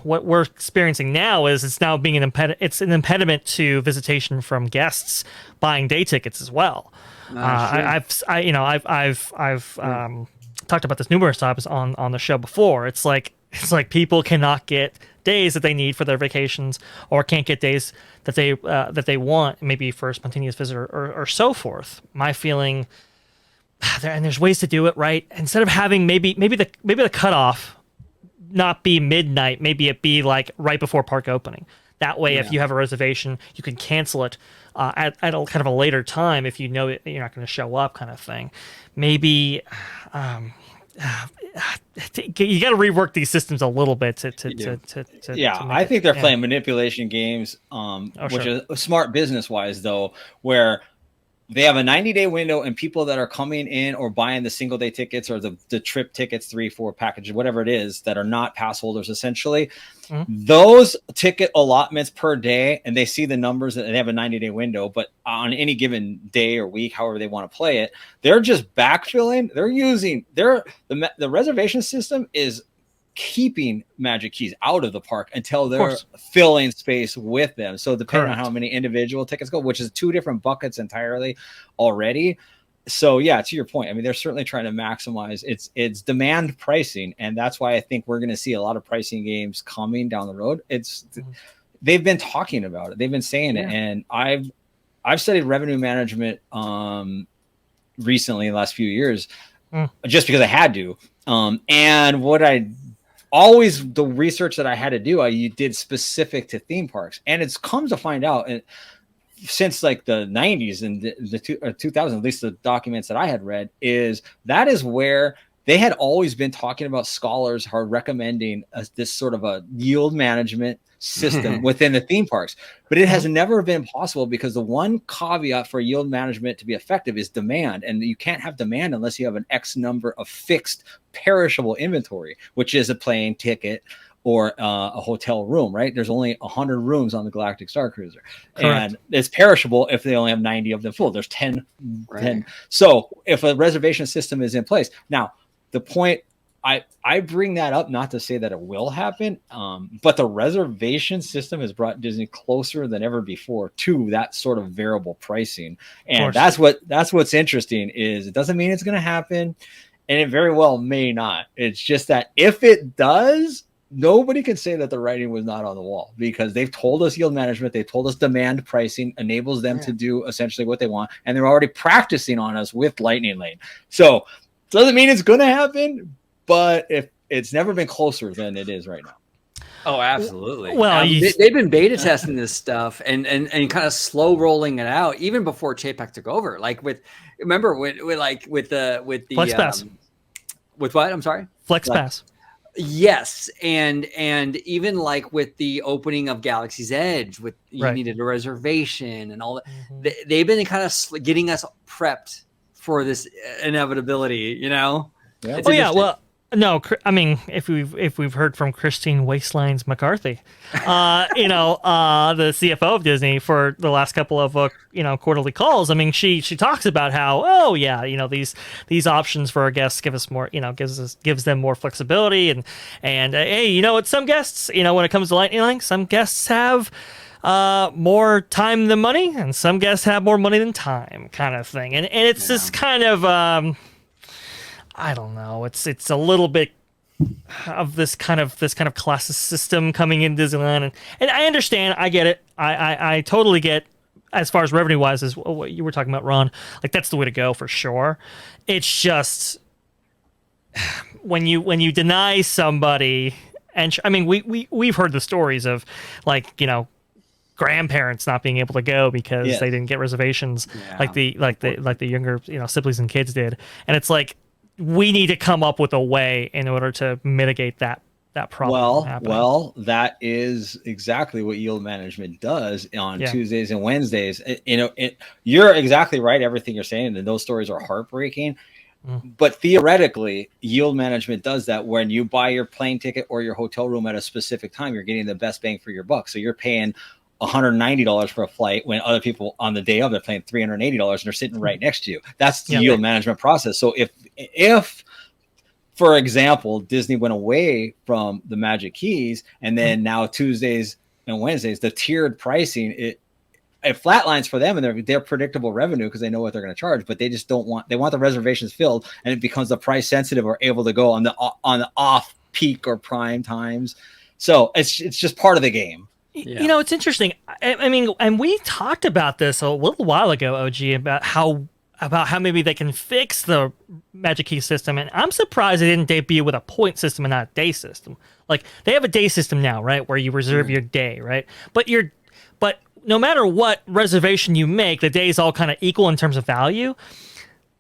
what we're experiencing now is it's now being an impediment to visitation from guests buying day tickets as well. I've talked about this numerous times on the show before. It's like It's like people cannot get days that they need for their vacations, or can't get days that they want, maybe for a spontaneous visit, or so forth. My feeling, and there's ways to do it right. Instead of having maybe the cutoff not be midnight, maybe it be like right before park opening. That way, if you have a reservation, you can cancel it at a kind of a later time if you know you're not going to show up, kind of thing. Maybe you got to rework these systems a little bit to I think they're playing manipulation games, which is smart business wise, though, where they have a 90-day window, and people that are coming in or buying the single day tickets or the trip tickets, 3-4 packages, whatever it is, that are not pass holders, essentially, those ticket allotments per day, and they see the numbers that they have a 90-day window, but on any given day or week, however they want to play it, they're just backfilling. They're using the reservation system is keeping Magic Keys out of the park until they're filling space with them. So depending on how many individual tickets go, which is 2 different buckets entirely already. So yeah, to your point, I mean, they're certainly trying to maximize its demand pricing. And that's why I think we're going to see a lot of pricing games coming down the road. They've been talking about it. They've been saying it. And I've studied revenue management recently in the last few years, just because I had to. And what the research that I had to do, I did specific to theme parks, and it's come to find out, and since like the 90s and the 2000s, at least the documents that I had read, is where they had always been talking about, scholars are recommending this sort of a yield management system within the theme parks, but it has never been possible, because the one caveat for yield management to be effective is demand, and you can't have demand unless you have an X number of fixed perishable inventory, which is a plane ticket or a hotel room, right? There's only 100 rooms on the Galactic Star Cruiser. Correct. And it's perishable if they only have 90 of them full. There's 10. So if a reservation system is in place, now the point, I bring that up not to say that it will happen, but the reservation system has brought Disney closer than ever before to that sort of variable pricing. And that's what's interesting, is it doesn't mean it's going to happen, and it very well may not. It's just that if it does, nobody can say that the writing was not on the wall, because they've told us yield management, they've told us demand pricing enables them to do essentially what they want, and they're already practicing on us with Lightning Lane. So doesn't mean it's going to happen, but if it's never been closer than it is right now. Oh, absolutely. Well, they've been beta testing this stuff and kind of slow rolling it out even before Chapek took over. Like with the Flex Pass. With what? I'm sorry. Flex Pass. Yes, and even like with the opening of Galaxy's Edge, with you needed a reservation and all that. They've been kind of getting us prepped for this inevitability. You know. Yeah. Well. No, I mean, if we've heard from Christine Waistlines McCarthy, the CFO of Disney, for the last couple of quarterly calls, I mean, she talks about how these options for our guests give us more, gives them more flexibility, and hey, what, some guests, when it comes to Lightning Link, some guests have more time than money, and some guests have more money than time, kind of thing, and it's this kind of I don't know. It's a little bit of this kind of classist system coming in Disneyland, and I understand. I get it. I totally get, as far as revenue wise, as what you were talking about, Ron. Like, that's the way to go for sure. It's just when you deny somebody, and I mean, we've heard the stories of, like, grandparents not being able to go because they didn't get reservations, like the younger siblings and kids did, and it's like, we need to come up with a way in order to mitigate that problem. Well, that is exactly what yield management does on Tuesdays and Wednesdays. You're exactly right. Everything you're saying, and those stories are heartbreaking. But theoretically, yield management does that. When you buy your plane ticket or your hotel room at a specific time, you're getting the best bang for your buck. So you're paying $190 for a flight when other people on the day of they're paying $380 and they're sitting right next to you. That's the yield management process. So if, for example, Disney went away from the Magic Keys, and then now Tuesdays and Wednesdays, the tiered pricing, it flatlines for them, and their predictable revenue, because they know what they're going to charge, but they just want the reservations filled, and it becomes the price sensitive or able to go on the off peak or prime times. So it's just part of the game. Yeah. You know, it's interesting. I mean, and we talked about this a little while ago, OG, about how maybe they can fix the Magic Key system, and I'm surprised they didn't debut with a point system and not a day system. Like, they have a day system now, right, where you reserve your day, right? But no matter what reservation you make, the days all kind of equal in terms of value.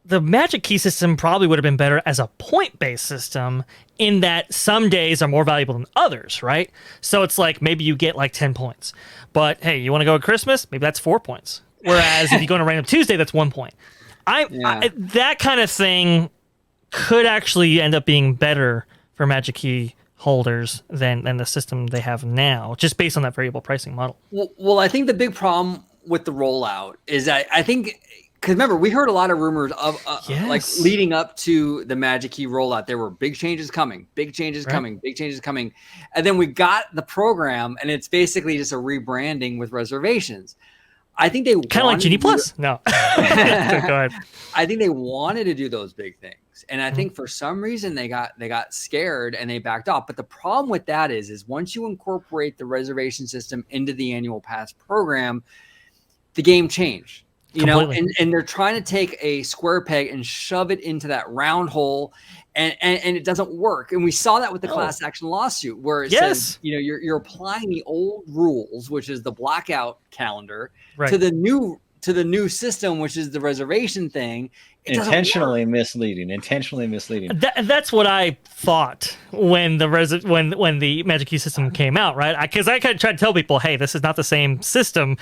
The Magic Key system probably would have been better as a point-based system, in that some days are more valuable than others, right? So it's like maybe you get like 10 points. But hey, you want to go at Christmas? Maybe that's 4 points. Whereas if you go on a random Tuesday, that's 1 point. That kind of thing could actually end up being better for Magic Key holders than the system they have now, just based on that variable pricing model. Well, I think the big problem with the rollout is that I think, because remember, we heard a lot of rumors of like leading up to the Magic Key rollout, there were big changes coming, and then we got the program, and it's basically just a rebranding with reservations. I think they kind of like Genie Plus. No, go ahead. I think they wanted to do those big things, and I think for some reason they got scared and they backed off. But the problem with that is once you incorporate the reservation system into the annual pass program, the game changed. You know, and they're trying to take a square peg and shove it into that round hole, and it doesn't work. And we saw that with the class action lawsuit, where it says, you know, you're applying the old rules, which is the blackout calendar, to the new system, which is the reservation thing. Intentionally misleading. That's what I thought when the Magic Key system came out, right? Because I kind of tried to tell people, hey, this is not the same system.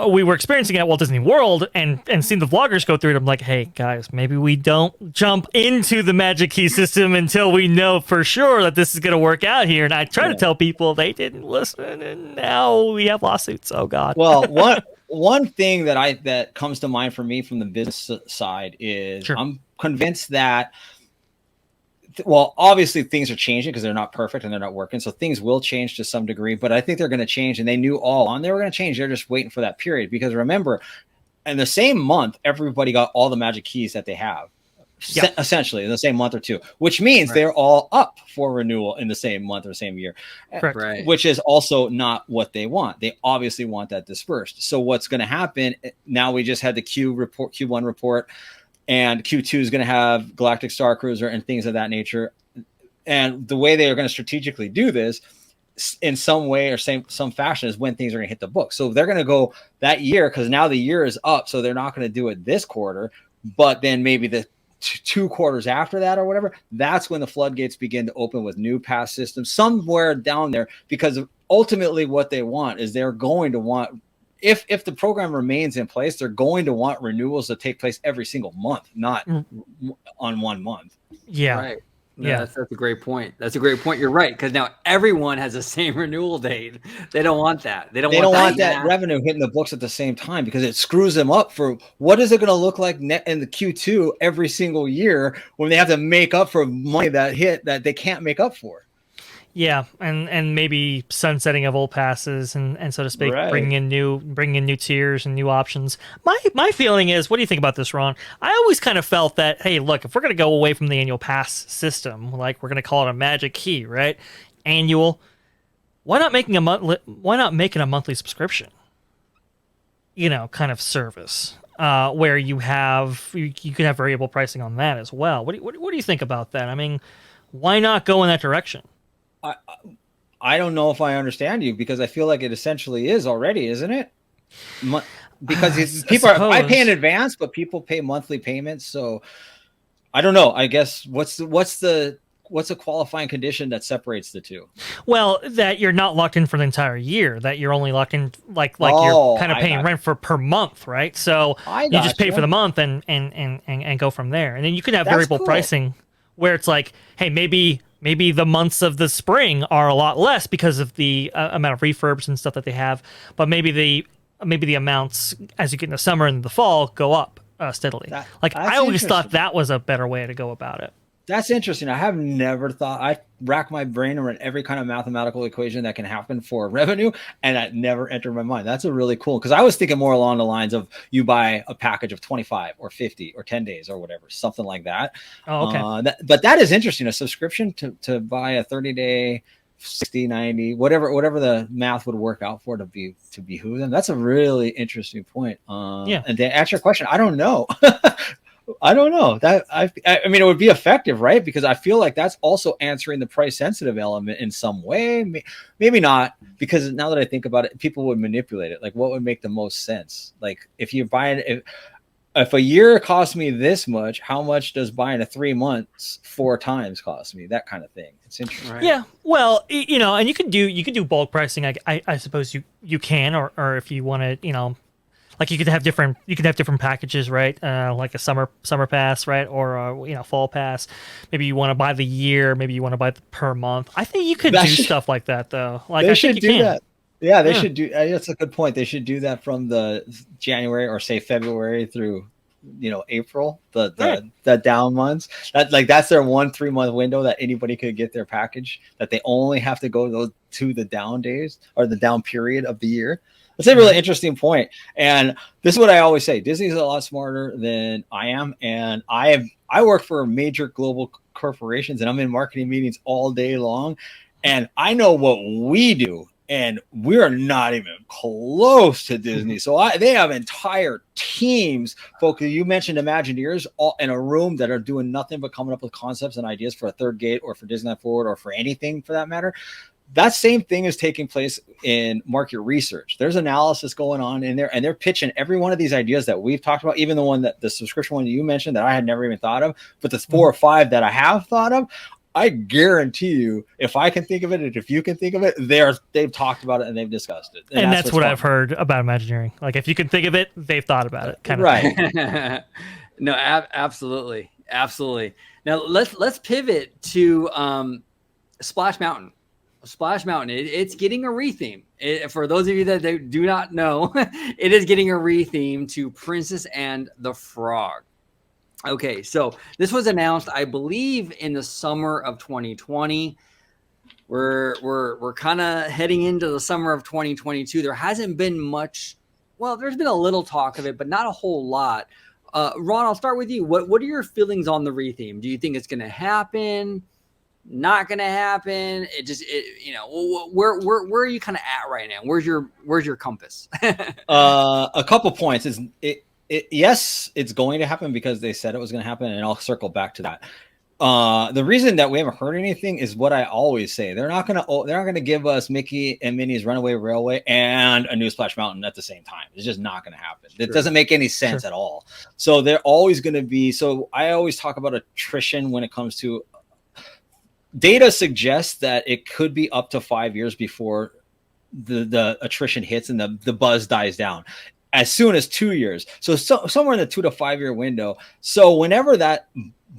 We were experiencing it at Walt Disney World and seeing the vloggers go through it. I'm like, hey, guys, maybe we don't jump into the Magic Key system until we know for sure that this is going to work out here. And I try to tell people, they didn't listen, and now we have lawsuits. Oh, God. Well, one thing that comes to mind for me from the business side is I'm convinced that, well, obviously things are changing because they're not perfect and they're not working. So things will change to some degree, but I think they're going to change, and they knew all along they were going to change. They're just waiting for that period, because remember, in the same month, everybody got all the Magic Keys that they have. Essentially in the same month or two, which means they're all up for renewal in the same month or same year. Correct. Which is also not what they want. They obviously want that dispersed. So what's going to happen now? We just had the Q1 report, and Q2 is going to have Galactic Star Cruiser and things of that nature. And the way they are going to strategically do this in some way or some fashion is when things are going to hit the book. So they're going to go that year, because now the year is up. So they're not going to do it this quarter, but then maybe the 2 quarters after that or whatever, that's when the floodgates begin to open with new pass systems somewhere down there, because ultimately what they want is they're going to want, if the program remains in place, they're going to want renewals to take place every single month, not on 1 month. No, that's a great point. You're right, because now everyone has the same renewal date. They don't want that. They don't want that revenue hitting the books at the same time, because it screws them up for what is it going to look like in the Q2 every single year when they have to make up for money that they can't make up for. Yeah, and maybe sunsetting of old passes and so to speak, bringing in new tiers and new options. My feeling is, what do you think about this, Ron? I always kind of felt that, hey, look, if we're going to go away from the annual pass system, like we're going to call it a Magic Key, right? Annual, why not make it a monthly subscription? You know, kind of service. Where you can have variable pricing on that as well. What do you think about that? I mean, why not go in that direction? I don't know if I understand you, because I feel like it essentially is already, isn't it? Because I pay in advance, but people pay monthly payments. So I don't know. I guess what's the qualifying condition that separates the two? Well, that you're not locked in for the entire year. That you're only locked in like you're kind of paying rent for per month, right? So you just pay for the month and go from there. And then you can have variable pricing where it's like, hey, maybe the months of the spring are a lot less because of the amount of refurbs and stuff that they have, but maybe the amounts as you get in the summer and the fall go up steadily. I always thought that was a better way to go about it. That's interesting. I have never thought. I rack my brain around every kind of mathematical equation that can happen for revenue, and that never entered my mind. That's a really cool, because I was thinking more along the lines of you buy a package of 25 or 50 or 10 days or whatever, something like that. Oh, okay. But that is interesting. A subscription to buy a 30-day, 60, 90, whatever the math would work out for to behoove them. That's a really interesting point. Yeah. And to answer your question, I don't know. I don't know that I mean, it would be effective, right? Because I feel like that's also answering the price sensitive element in some way. Maybe not, because now that I think about it, people would manipulate it. Like, what would make the most sense? Like, if you're buying, if a year costs me this much, how much does buying a 3 months 4 times cost me? That kind of thing. It's interesting. Right. Yeah, well, and you could do bulk pricing. I suppose you can, or if you want to, like you could have different packages, right? Like a summer pass, right? Or fall pass. Maybe you want to buy the year. Maybe you want to buy the per month. I think you could stuff like that, though. Like, they I should think you do can. that. Yeah, they should do. That's a good point. They should do that from the January or say February through, April, the down months. That's their 1 3 month window that anybody could get their package. That they only have to go to the down days or the down period of the year. That's a really interesting point. And this is what I always say: Disney's a lot smarter than I am, and I work for major global corporations, and I'm in marketing meetings all day long, and I know what we do. And we're not even close to Disney. So they have entire teams. Folks, you mentioned Imagineers all in a room that are doing nothing but coming up with concepts and ideas for a third gate or for Disneyland Forward or for anything for that matter. That same thing is taking place in market research. There's analysis going on in there, and they're pitching every one of these ideas that we've talked about, even the subscription one that you mentioned that I had never even thought of, but the 4 or 5 that I have thought of. I guarantee you, if I can think of it, and if you can think of it, they've talked about it and they've discussed it. And that's what I've heard about Imagineering. Like, if you can think of it, they've thought about it. Kind of right. No, absolutely. Now let's pivot to Splash Mountain. Splash Mountain. It's getting a retheme. For those of you that do not know, it is getting a retheme to Princess and the Frog. Okay, so this was announced, I believe, in the summer of 2020. We're kind of heading into the summer of 2022. There hasn't been much. Well, there's been a little talk of it, but not a whole lot. Ron, I'll start with you. What are your feelings on the retheme? Do you think it's going to happen? Not going to happen? Where are you kind of at right now? Where's your compass? A couple points. Yes, it's going to happen because they said it was going to happen, and I'll circle back to that. The reason that we haven't heard anything is what I always say: they're not going to give us Mickey and Minnie's Runaway Railway and a new Splash Mountain at the same time. It's just not going to happen. It doesn't make any sense at all. So they're always going to be. So I always talk about attrition when it comes to data suggests that it could be up to 5 years before the attrition hits and the buzz dies down. As soon as 2 years. So somewhere in the 2 to 5 year window. So whenever that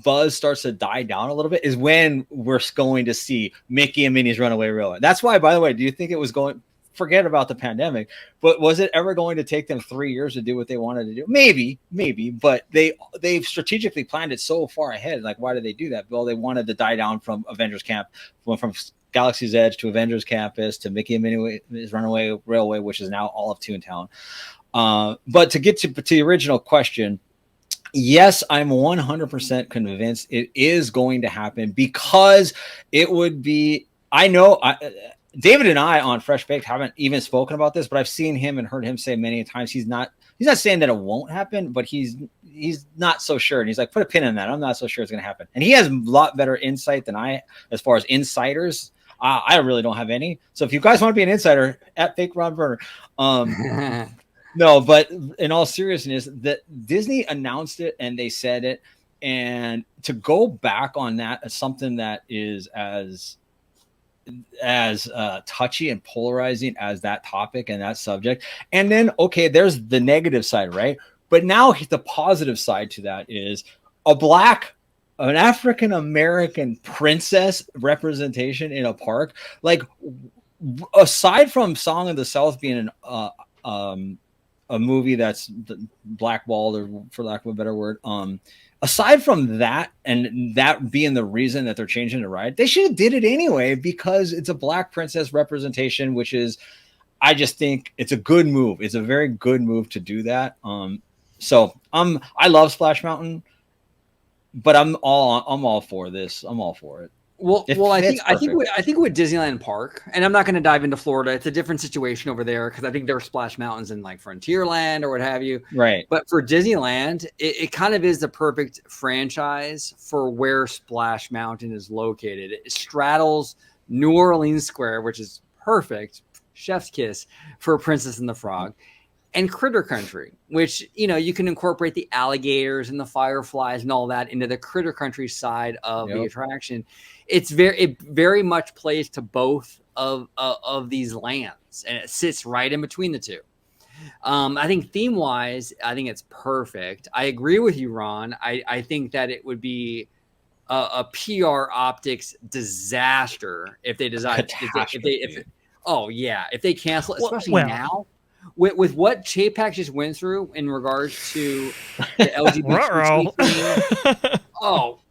buzz starts to die down a little bit is when we're going to see Mickey and Minnie's Runaway Railway. That's why, by the way, do you think it was forget about the pandemic, but was it ever going to take them 3 years to do what they wanted to do? Maybe, but they've strategically planned it so far ahead. Like, why did they do that? Well, they wanted to die down from Avengers Camp, from Galaxy's Edge to Avengers Campus to Mickey and Minnie's Runaway Railway, which is now all of Toontown. But to get to the original question, yes, I'm 100% convinced it is going to happen, because it would be, David and I on Fresh Baked haven't even spoken about this, but I've seen him and heard him say many times he's not saying that it won't happen, but he's not so sure. And he's like, put a pin in that. I'm not so sure it's going to happen. And he has a lot better insight than I, as far as insiders. I really don't have any. So if you guys want to be an insider, at Fake Ronn Burner. No, but in all seriousness, that Disney announced it and they said it, and to go back on that as something that is as touchy and polarizing as that topic and that subject. And then, okay, there's the negative side, right? But now the positive side to that is an African-American princess representation in a park. Like, aside from Song of the South being a movie that's blackballed, or for lack of a better word, aside from that, and that being the reason that they're changing the ride, they should have did it anyway because it's a Black Princess representation, which is, I just think it's a good move. It's a very good move to do that. So I love Splash Mountain, but I'm all for this. I'm all for it. Well, I think with Disneyland Park, and I'm not going to dive into Florida. It's a different situation over there because I think there are Splash Mountains in like Frontierland or what have you. Right. But for Disneyland, it kind of is the perfect franchise for where Splash Mountain is located. It straddles New Orleans Square, which is perfect, chef's kiss for Princess and the Frog, and Critter Country, which, you know, you can incorporate the alligators and the fireflies and all that into the Critter Country side of the attraction. It very much plays to both of these lands, and it sits right in between the two. I think theme wise, I think it's perfect. I agree with you, Ron. I think that it would be a PR optics disaster if they decide if they cancel, especially now. With what Chapek just went through in regards to the LGBT,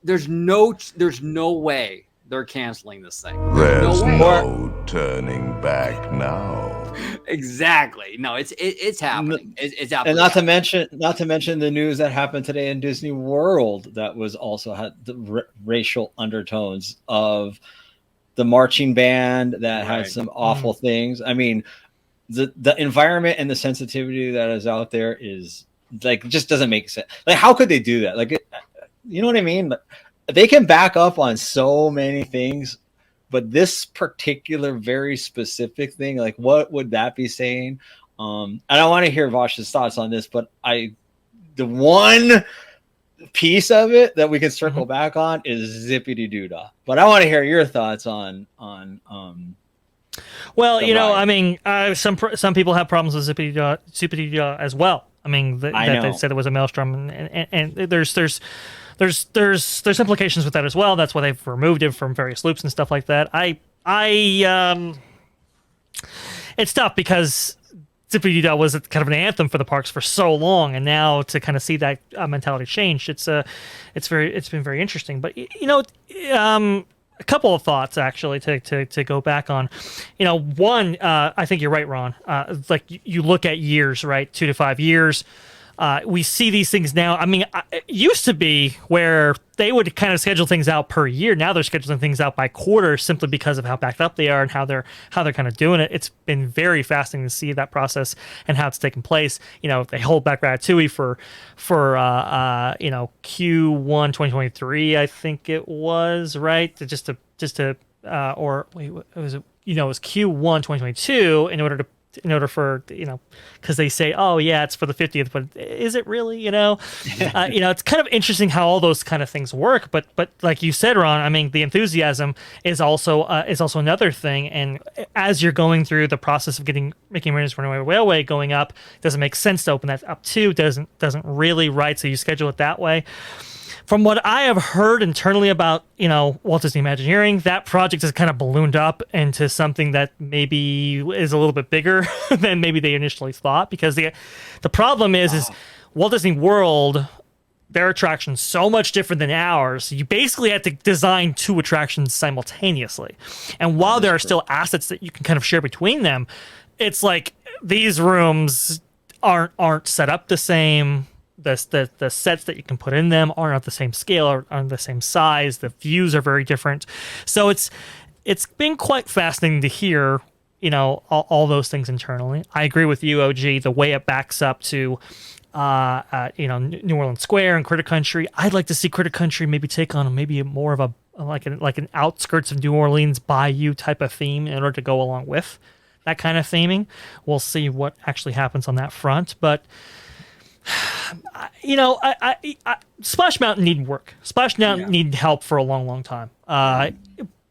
there's no way they're canceling this thing. There's no turning back now. Exactly. No, it's happening. It's happening. And not to mention the news that happened today in Disney World that was also had the racial undertones of the marching band that had some awful things. I mean, the environment and the sensitivity that is out there is like, just doesn't make sense. Like, how could they do that? Like, you know what I mean? They can back up on so many things, but this particular very specific thing, like, what would that be saying? And I want to hear Vosh's thoughts on this, but the one piece of it that we can circle back on is Zippity Doodah. But I want to hear your thoughts on well, you know, I mean, some people have problems with Zippity Doodah as well. I mean, they said it was a maelstrom, and there's implications with that as well. That's why they've removed it from various loops and stuff like that. It's tough because Zippity Doodah was kind of an anthem for the parks for so long, and now to kind of see that mentality change, it's been very interesting. But you know, a couple of thoughts actually to go back on. You know, one, I think you're right, Ron. Like you look at years, right, 2 to 5 years. We see these things now. I mean, it used to be where they would kind of schedule things out per year. Now they're scheduling things out by quarter simply because of how backed up they are and how they're kind of doing it. It's been very fascinating to see that process and how it's taking place. You know, they hold back Ratatouille for Q1 2023, I think it was, right? It was Q1 2022 in order for, you know, because they say, oh yeah, it's for the 50th, but is it really? You know, it's kind of interesting how all those kind of things work. But like you said, Ron, I mean, the enthusiasm is also another thing. And as you're going through the process of making Mariners Runaway Railway going up, it doesn't make sense to open that up too. Doesn't really, right? So you schedule it that way. From what I have heard internally about, you know, Walt Disney Imagineering, that project has kind of ballooned up into something that maybe is a little bit bigger than maybe they initially thought. Because the problem is Walt Disney World, their attraction's so much different than ours. You basically have to design 2 attractions simultaneously. And while there are still assets that you can kind of share between them, it's like these rooms aren't set up the same. The sets that you can put in them aren't at the same scale or aren't the same size. The views are very different. So it's been quite fascinating to hear, you know, all those things internally. I agree with you, OG, the way it backs up to, New Orleans Square and Critter Country. I'd like to see Critter Country maybe take on maybe more of an outskirts of New Orleans bayou type of theme in order to go along with that kind of theming. We'll see what actually happens on that front, but. You know, Splash Mountain need work. Splash Mountain need help for a long, long time.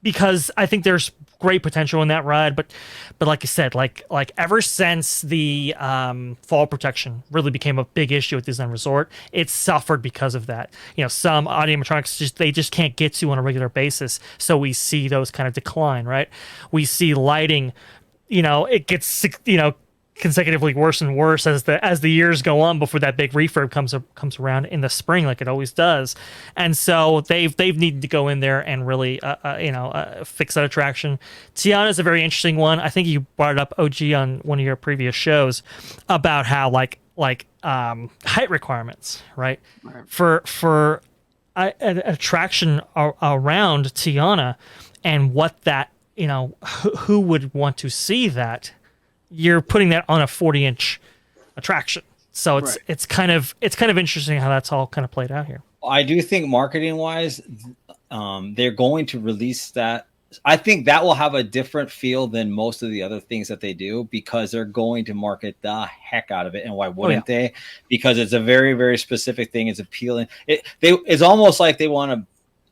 Because I think there's great potential in that ride, but like you said, like ever since the fall protection really became a big issue at Disneyland Resort, it's suffered because of that. You know, some animatronics they just can't get to on a regular basis, so we see those kind of decline. Right? We see lighting. You know, it gets consecutively worse and worse as the years go on before that big refurb comes around in the spring like it always does. And so they've needed to go in there and really fix that attraction. Tiana is a very interesting one. I think you brought it up, OG, on one of your previous shows about how like height requirements, right? For an attraction around Tiana, and what that, who would want to see that. You're putting that on a 40-inch attraction, so it's kind of interesting how that's all kind of played out here. I do think marketing wise, they're going to release that. I think that will have a different feel than most of the other things that they do, because they're going to market the heck out of it. And why wouldn't they? Because it's a very, very specific thing. It's appealing. It's almost like they want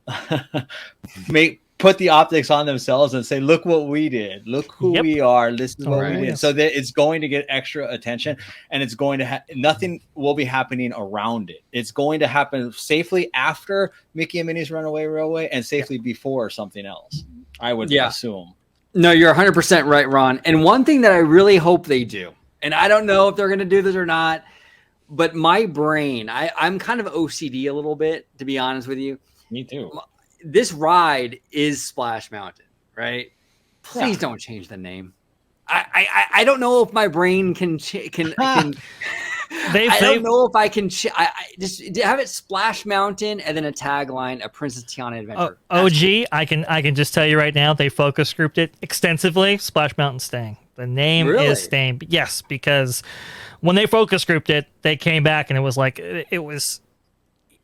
to put the optics on themselves and say, look what we did. Look who we are. This is what we did. So that it's going to get extra attention, and it's going to nothing will be happening around it. It's going to happen safely after Mickey and Minnie's Runaway Railway and safely before something else, I would assume. No, you're 100% right, Ron. And one thing that I really hope they do, and I don't know if they're going to do this or not, but my brain, I'm kind of OCD a little bit, to be honest with you. Me too. This ride is Splash Mountain, right? Please don't change the name. I don't know if my brain can. I don't know if I can. Just have it Splash Mountain and then a tagline: "A Princess Tiana Adventure." OG, I can just tell you right now, they focus grouped it extensively. Splash Mountain staying. The name is staying. Yes, because when they focus grouped it, they came back and it was like it was.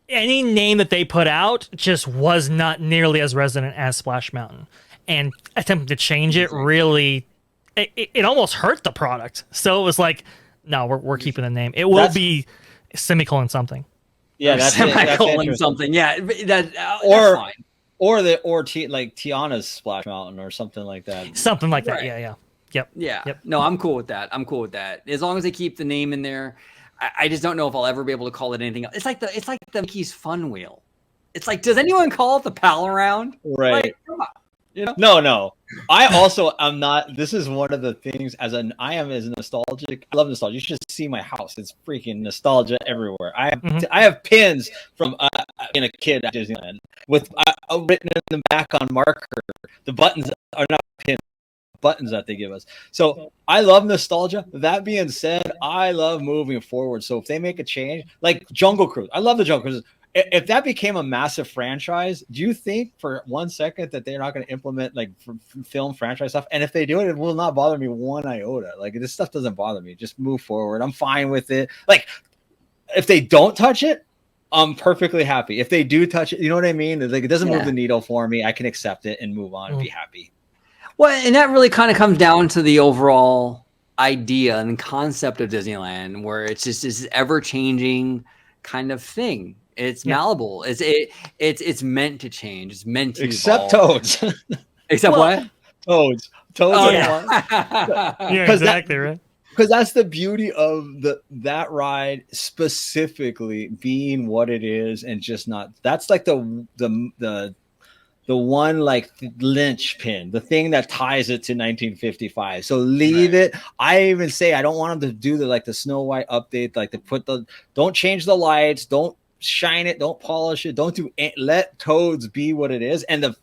Any name that they put out just was not nearly as resonant as Splash Mountain, and attempting to change it really, it almost hurt the product. So it was like, no, we're keeping the name. It will be semicolon something. Yeah, that's semicolon something. Yeah, that's fine. Or like Tiana's Splash Mountain or something like that. Something like that. Yeah. Yep. No, I'm cool with that. As long as they keep the name in there. I just don't know if I'll ever be able to call it anything else. It's like the Mickey's Fun Wheel. It's like, does anyone call it the Pal Around? Right. Like, come on, No. I also am not. This is one of the things I am as nostalgic. I love nostalgia. You should see my house. It's freaking nostalgia everywhere. I have pins from being a kid at Disneyland with written in the back on marker. The buttons are not pins. Buttons that they give us. So I love nostalgia. That being said, I love moving forward. So if they make a change, like Jungle Cruise, I love the Jungle Cruise. If that became a massive franchise, do you think for 1 second that they're not going to implement like film franchise stuff? And if they do it, it will not bother me one iota. Like, this stuff doesn't bother me. Just move forward. I'm fine with it. Like, if they don't touch it, I'm perfectly happy. If they do touch it, you know what I mean? Like, it doesn't move the needle for me. I can accept it and move on and be happy. Well, and that really kind of comes down to the overall idea and concept of Disneyland, where it's just this ever-changing kind of thing. It's malleable. It's meant to change. It's meant to except evolve. Toads. Except what? Toads. Oh, yeah, exactly right. Because that's the beauty of that ride specifically being what it is, and just not. That's like the one like linchpin, the thing that ties it to 1955. So leave it. I even say I don't want them to do the Snow White update, like don't change the lights, don't shine it, don't polish it, don't do it. Let Toads be what it is. And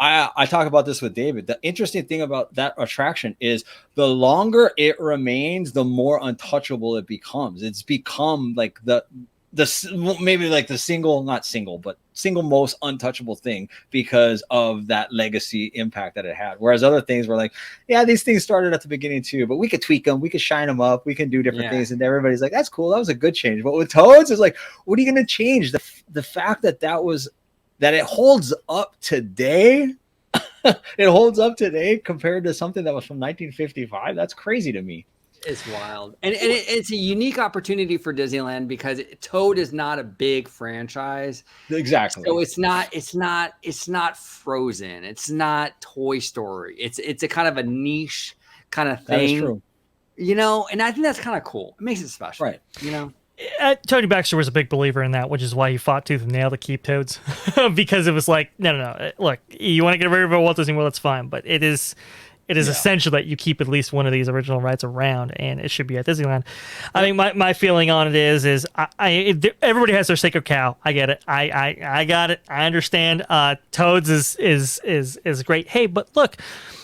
I talk about this with David. The interesting thing about that attraction is the longer it remains, the more untouchable it becomes. It's become like maybe like the single most untouchable thing because of that legacy impact that it had. Whereas other things were like, yeah, these things started at the beginning too, but we could tweak them, we could shine them up, we can do different things, and everybody's like, that's cool, that was a good change. But with Toads, it's like, what are you going to change? The fact that it holds up today. It holds up today compared to something that was from 1955. That's crazy to me. It's wild, and it's a unique opportunity for Disneyland because Toad is not a big franchise. Exactly. So it's not Frozen. It's not Toy Story. It's a kind of a niche kind of thing. That is true. And I think that's kind of cool. It makes it special, right? Tony Baxter was a big believer in that, which is why he fought tooth and nail to keep Toads, because it was like, no. Look, you want to get rid of Walt Disney World, that's fine, but it is. it is essential that you keep at least one of these original rides around, and it should be at Disneyland. I mean, my feeling on it is everybody has their sacred cow. I get it. I got it. I understand. Toads is great. Hey, but look,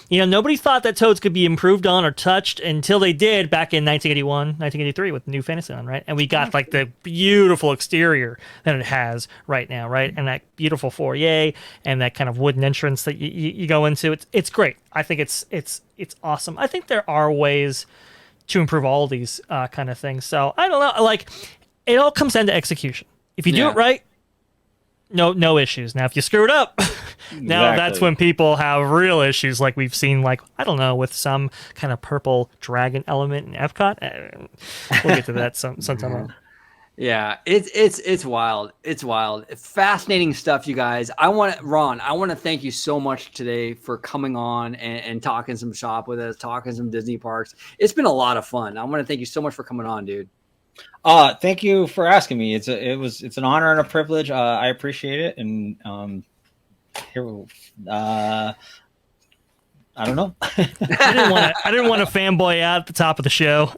nobody thought that Toads could be improved on or touched until they did back in 1981, 1983 with New Fantasyland, right? And we got like the beautiful exterior that it has right now, right? And that beautiful foyer and that kind of wooden entrance that you go into. It's great. I think it's awesome. I think there are ways to improve all these kind of things. So I don't know. Like, it all comes down to execution. If you do it right, no issues. Now, if you screw it up, now that's when people have real issues, like we've seen, like, I don't know, with some kind of purple dragon element in Epcot. We'll get to that sometime. Yeah, it's wild. It's wild. Fascinating stuff, you guys. Ron, I want to thank you so much today for coming on and talking some shop with us, talking some Disney parks. It's been a lot of fun. I want to thank you so much for coming on, dude. Thank you for asking me. It's an honor and a privilege. I appreciate it. And I don't know. I didn't want to fanboy out at the top of the show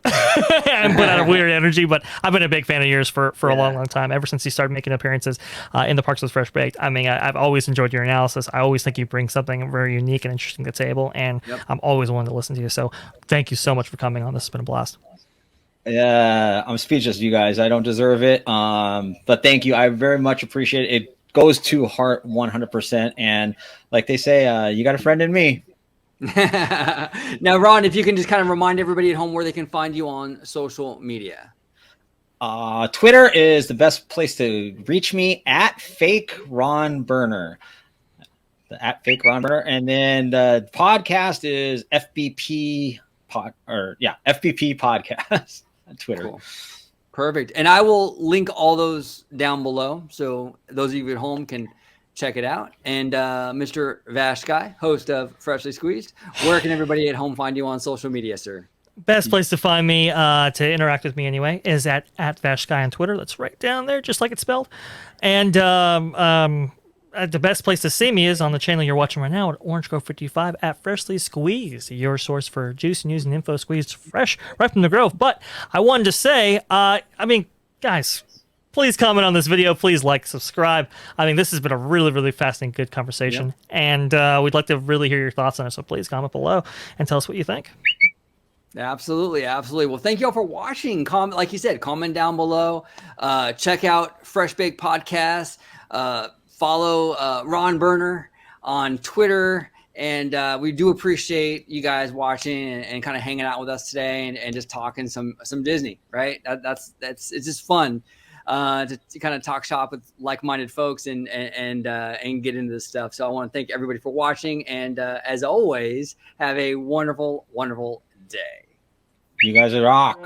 and put out a weird energy, but I've been a big fan of yours for a long time. Ever since you started making appearances in the Parks with Fresh Baked. I mean, I've always enjoyed your analysis. I always think you bring something very unique and interesting to the table, and I'm always willing to listen to you. So thank you so much for coming on. This has been a blast. Yeah, I'm speechless, you guys. I don't deserve it. But thank you. I very much appreciate it. It goes to heart 100%. And like they say, you got a friend in me. Now, Ron, if you can just kind of remind everybody at home where they can find you on social media. Twitter is the best place to reach me, at fake Ronn Burner. At fake Ronn Burner. And then the podcast is FBP podcast. Twitter. Cool. Perfect. And I will link all those down below, so those of you at home can check it out. And Mr. Vashkai, host of Freshly Squeezed, where can everybody at home find you on social media, sir? Best place to find me, to interact with me anyway, is at Vashkai on Twitter. That's right down there, just like it's spelled. And the best place to see me is on the channel you're watching right now at Orange Grove 55 at Freshly Squeezed, your source for juice, news, and info squeezed fresh right from the Grove. But I wanted to say, guys, please comment on this video. Please like, subscribe. I mean, this has been a really, really fascinating, good conversation. And we'd like to really hear your thoughts on it. So please comment below and tell us what you think. Absolutely. Well, thank you all for watching. Like you said, comment down below. Check out Fresh Baked Podcast. Follow Ronn Burner on Twitter, and we do appreciate you guys watching and kind of hanging out with us today and just talking some Disney, right? That's it's just fun to kind of talk shop with like-minded folks and get into this stuff. So I want to thank everybody for watching, and as always, have a wonderful, wonderful day. You guys are rock.